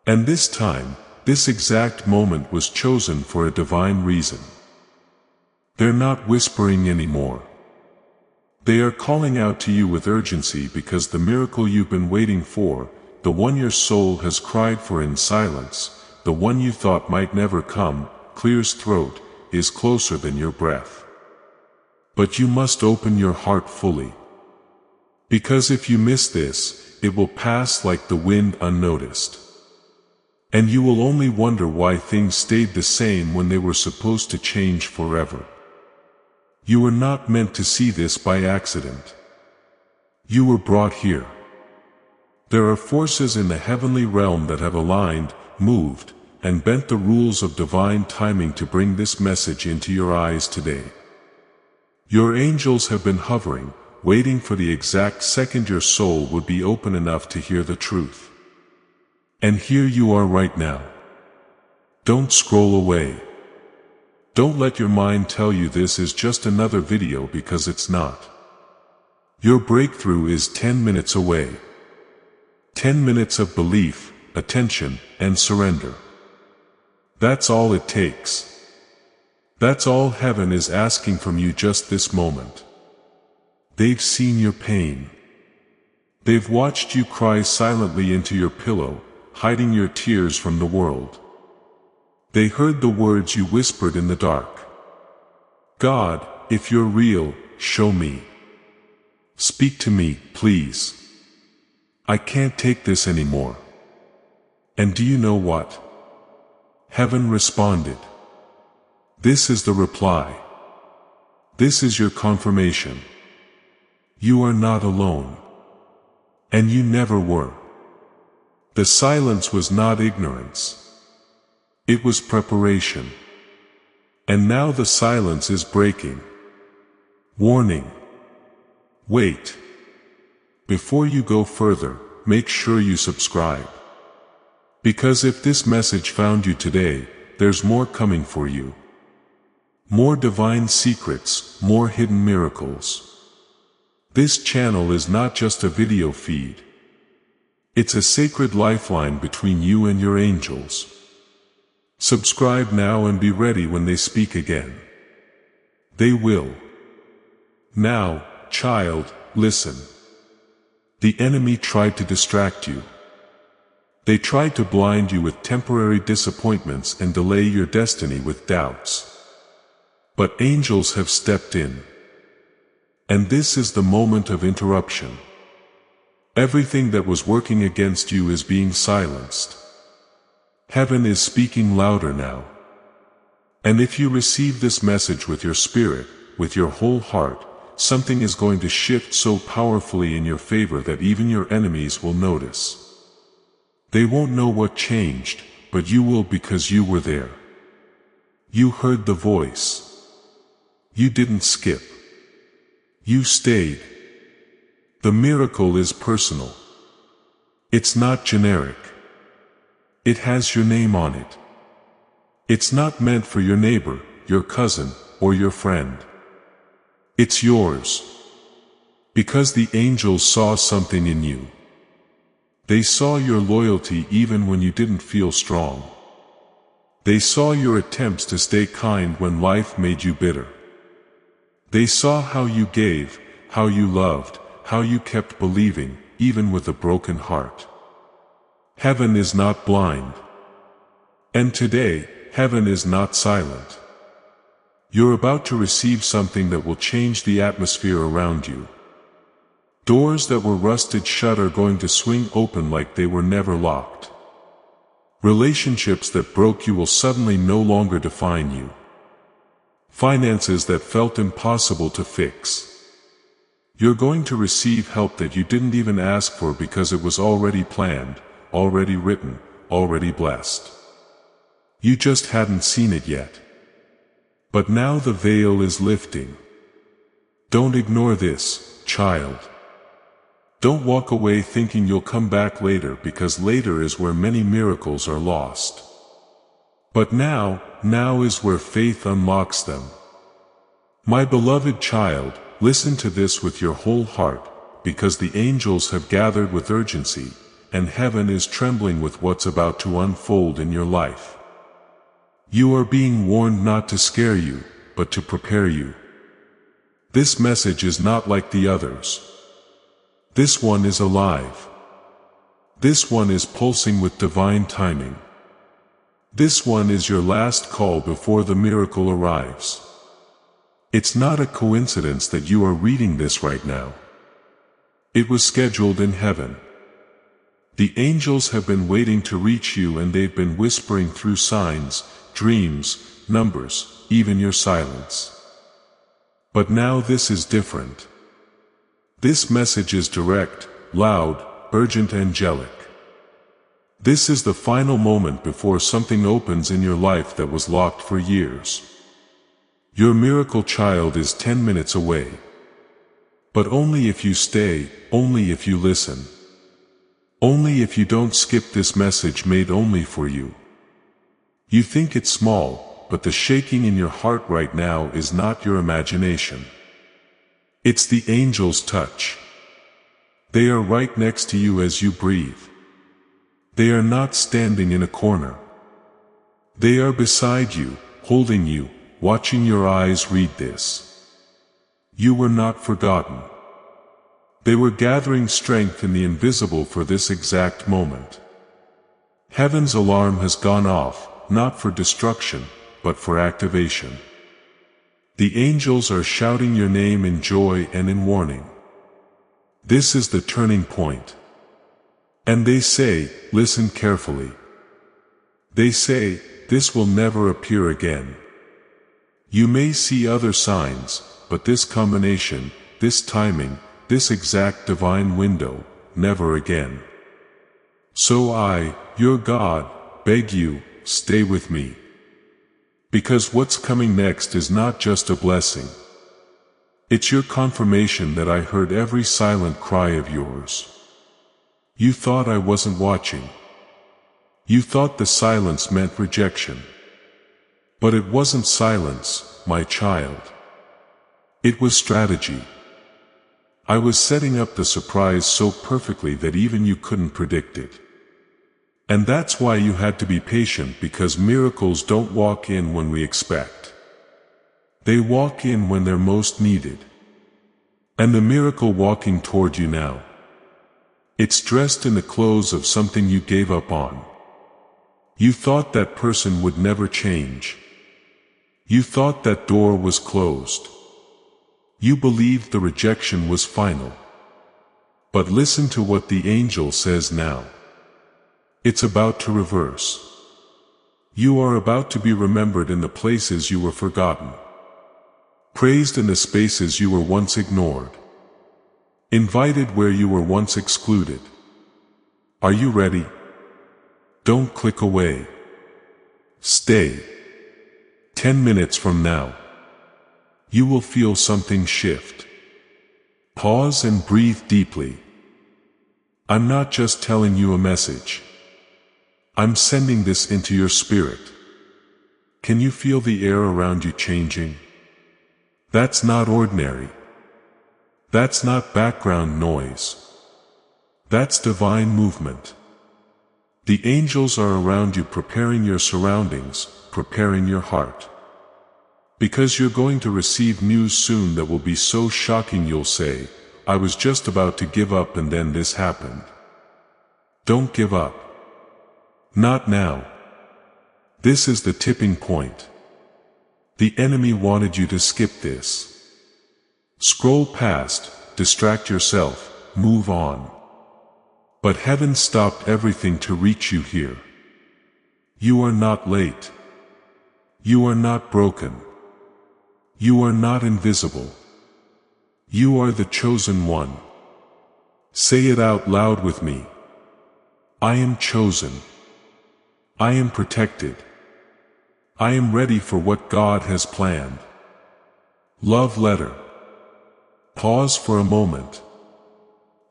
And this time, this exact moment was chosen for a divine reason. They're not whispering anymore. They are calling out to you with urgency because the miracle you've been waiting for, the one your soul has cried for in silence, the one you thought might never come, clears throat, is closer than your breath. But you must open your heart fully. Because if you miss this, it will pass like the wind unnoticed. And you will only wonder why things stayed the same when they were supposed to change forever. You were not meant to see this by accident. You were brought here. There are forces in the heavenly realm that have aligned, moved, and bent the rules of divine timing to bring this message into your eyes today. Your angels have been hovering, waiting for the exact second your soul would be open enough to hear the truth. And here you are right now. Don't scroll away. Don't let your mind tell you this is just another video, because it's not. Your breakthrough is 10 minutes away. 10 minutes of belief, attention, and surrender. That's all it takes. That's all heaven is asking from you just this moment. They've seen your pain. They've watched you cry silently into your pillow, hiding your tears from the world. They heard the words you whispered in the dark. God, if you're real, show me. Speak to me, please. I can't take this anymore. And do you know what? Heaven responded. This is the reply. This is your confirmation. You are not alone. And you never were. The silence was not ignorance. It was preparation. And now the silence is breaking. Warning. Wait. Before you go further, make sure you subscribe. Because if this message found you today, there's more coming for you. More divine secrets, more hidden miracles. This channel is not just a video feed. It's a sacred lifeline between you and your angels. Subscribe now and be ready when they speak again. They will. Now, child, listen. The enemy tried to distract you. They tried to blind you with temporary disappointments and delay your destiny with doubts. But angels have stepped in. And this is the moment of interruption. Everything that was working against you is being silenced. Heaven is speaking louder now. And if you receive this message with your spirit, with your whole heart, something is going to shift so powerfully in your favor that even your enemies will notice. They won't know what changed, but you will, because you were there. You heard the voice. You didn't skip. You stayed. The miracle is personal. It's not generic. It has your name on it. It's not meant for your neighbor, your cousin, or your friend. It's yours. Because the angels saw something in you. They saw your loyalty even when you didn't feel strong. They saw your attempts to stay kind when life made you bitter. They saw how you gave, how you loved, how you kept believing, even with a broken heart. Heaven is not blind. And today, heaven is not silent. You're about to receive something that will change the atmosphere around you. Doors that were rusted shut are going to swing open like they were never locked. Relationships that broke you will suddenly no longer define you. Finances that felt impossible to fix. You're going to receive help that you didn't even ask for because it was already planned, already written, already blessed. You just hadn't seen it yet. But now the veil is lifting. Don't ignore this, child. Don't walk away thinking you'll come back later, because later is where many miracles are lost. But now is where faith unlocks them. My beloved child, listen to this with your whole heart, because the angels have gathered with urgency, and heaven is trembling with what's about to unfold in your life. You are being warned not to scare you, but to prepare you. This message is not like the others. This one is alive. This one is pulsing with divine timing. This one is your last call before the miracle arrives. It's not a coincidence that you are reading this right now. It was scheduled in heaven. The angels have been waiting to reach you, and they've been whispering through signs, dreams, numbers, even your silence. But now this is different. This message is direct, loud, urgent, angelic. This is the final moment before something opens in your life that was locked for years. Your miracle child is 10 minutes away. But only if you stay, only if you listen. Only if you don't skip this message made only for you. You think it's small, but the shaking in your heart right now is not your imagination. It's the angel's touch. They are right next to you as you breathe. They are not standing in a corner. They are beside you, holding you, watching your eyes read this. You were not forgotten. They were gathering strength in the invisible for this exact moment. Heaven's alarm has gone off, not for destruction, but for activation. The angels are shouting your name in joy and in warning. This is the turning point. And they say, listen carefully. They say, this will never appear again. You may see other signs, but this combination, this timing, this exact divine window, never again. So I, your God, beg you, stay with me. Because what's coming next is not just a blessing. It's your confirmation that I heard every silent cry of yours. You thought I wasn't watching. You thought the silence meant rejection. But it wasn't silence, my child. It was strategy. I was setting up the surprise so perfectly that even you couldn't predict it. And that's why you had to be patient, because miracles don't walk in when we expect. They walk in when they're most needed. And the miracle walking toward you now. It's dressed in the clothes of something you gave up on. You thought that person would never change. You thought that door was closed. You believed the rejection was final. But listen to what the angel says now. It's about to reverse. You are about to be remembered in the places you were forgotten. Praised in the spaces you were once ignored. Invited where you were once excluded. Are you ready? Don't click away. Stay. 10 minutes from now. You will feel something shift. Pause and breathe deeply. I'm not just telling you a message. I'm sending this into your spirit. Can you feel the air around you changing? That's not ordinary. That's not background noise. That's divine movement. The angels are around you, preparing your surroundings, preparing your heart. Because you're going to receive news soon that will be so shocking you'll say, I was just about to give up and then this happened. Don't give up. Not now. This is the tipping point. The enemy wanted you to skip this. Scroll past, distract yourself, move on. But heaven stopped everything to reach you here. You are not late. You are not broken. You are not invisible. You are the chosen one. Say it out loud with me. I am chosen. I am protected. I am ready for what God has planned. Love letter. Pause for a moment.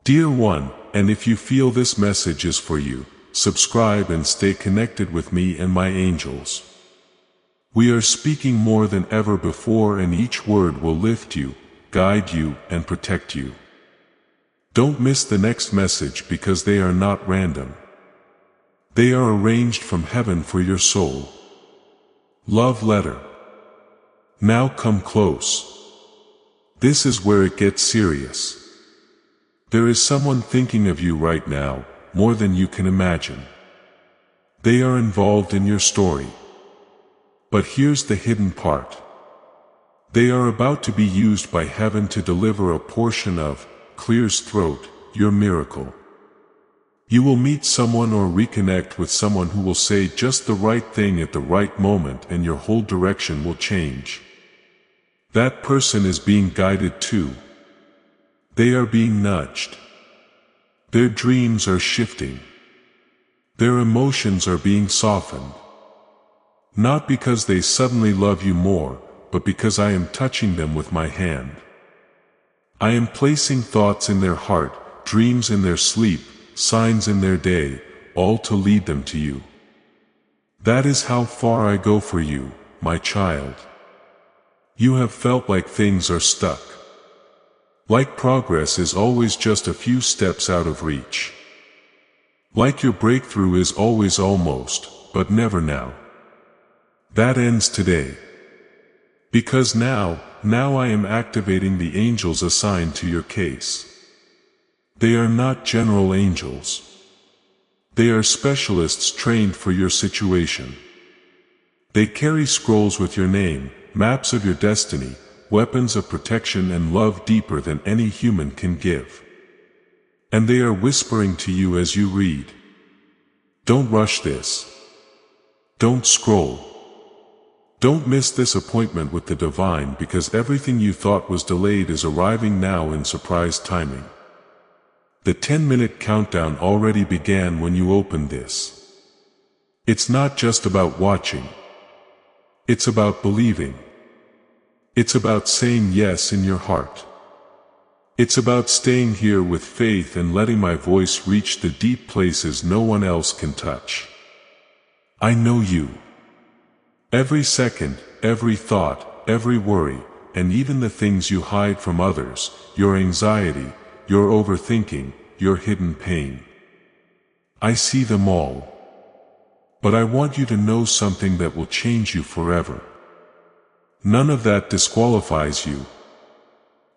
Dear one, and if you feel this message is for you, subscribe and stay connected with me and my angels. We are speaking more than ever before, and each word will lift you, guide you, and protect you. Don't miss the next message, because they are not random. They are arranged from heaven for your soul. Love letter. Now come close. This is where it gets serious. There is someone thinking of you right now, more than you can imagine. They are involved in your story. But here's the hidden part. They are about to be used by heaven to deliver a portion of, clear's throat, your miracle. You will meet someone or reconnect with someone who will say just the right thing at the right moment, and your whole direction will change. That person is being guided too. They are being nudged. Their dreams are shifting. Their emotions are being softened. Not because they suddenly love you more, but because I am touching them with my hand. I am placing thoughts in their heart, dreams in their sleep, signs in their day, all to lead them to you. That is how far I go for you, my child. You have felt like things are stuck. Like progress is always just a few steps out of reach. Like your breakthrough is always almost, but never now. That ends today. Because now I am activating the angels assigned to your case. They are not general angels. They are specialists trained for your situation. They carry scrolls with your name, maps of your destiny, weapons of protection and love deeper than any human can give. And they are whispering to you as you read. Don't rush this. Don't scroll. Don't miss this appointment with the divine, because everything you thought was delayed is arriving now in surprise timing. The 10-minute countdown already began when you opened this. It's not just about watching. It's about believing. It's about saying yes in your heart. It's about staying here with faith and letting my voice reach the deep places no one else can touch. I know you. Every second, every thought, every worry, and even the things you hide from others, your anxiety, your overthinking, your hidden pain. I see them all. But I want you to know something that will change you forever. None of that disqualifies you.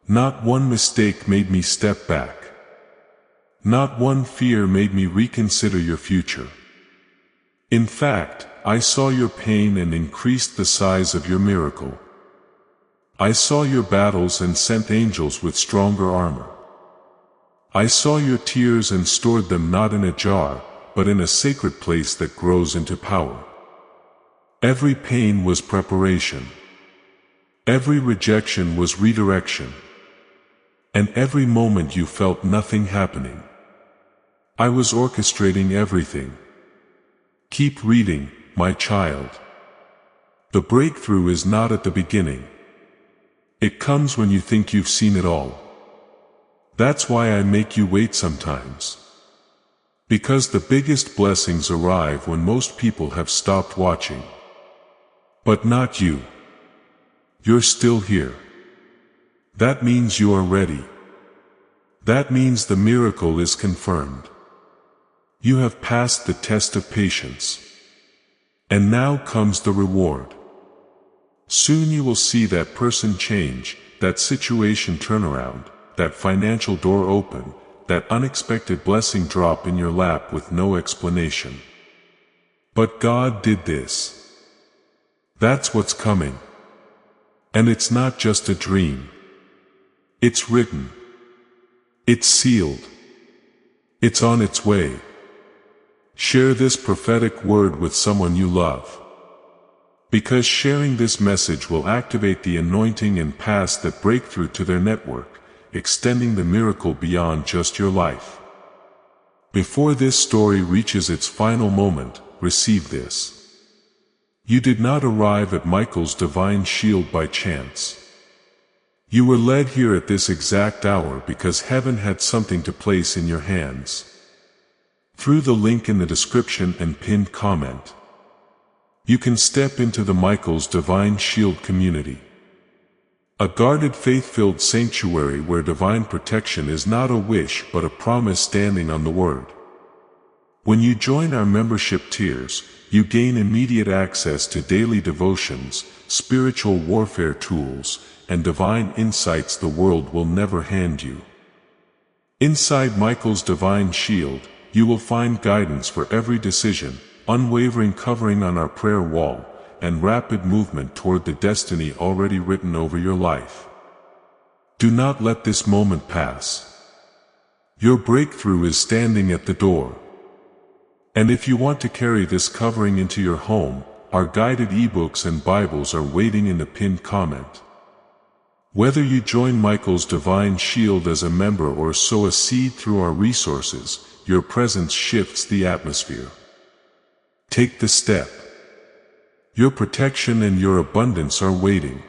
Not one mistake made me step back. Not one fear made me reconsider your future. In fact, I saw your pain and increased the size of your miracle. I saw your battles and sent angels with stronger armor. I saw your tears and stored them not in a jar, but in a sacred place that grows into power. Every pain was preparation. Every rejection was redirection. And every moment you felt nothing happening, I was orchestrating everything. Keep reading, my child. The breakthrough is not at the beginning. It comes when you think you've seen it all. That's why I make you wait sometimes. Because the biggest blessings arrive when most people have stopped watching. But not you. You're still here. That means you are ready. That means the miracle is confirmed. You have passed the test of patience. And now comes the reward. Soon you will see that person change, that situation turn around, that financial door open, that unexpected blessing drop in your lap with no explanation. But God did this. That's what's coming. And it's not just a dream. It's written. It's sealed. It's on its way. Share this prophetic word with someone you love. Because sharing this message will activate the anointing and pass that breakthrough to their network, extending the miracle beyond just your life. Before this story reaches its final moment, receive this. You did not arrive at Michael's divine shield by chance. You were led here at this exact hour because heaven had something to place in your hands. Through the link in the description and pinned comment, you can step into the Michael's Divine Shield community. A guarded faith-filled sanctuary where divine protection is not a wish but a promise standing on the word. When you join our membership tiers, you gain immediate access to daily devotions, spiritual warfare tools, and divine insights the world will never hand you. Inside Michael's Divine Shield, you will find guidance for every decision, unwavering covering on our prayer wall, and rapid movement toward the destiny already written over your life. Do not let this moment pass. Your breakthrough is standing at the door. And if you want to carry this covering into your home, our guided ebooks and Bibles are waiting in the pinned comment. Whether you join Michael's Divine Shield as a member or sow a seed through our resources, your presence shifts the atmosphere. Take the step. Your protection and your abundance are waiting.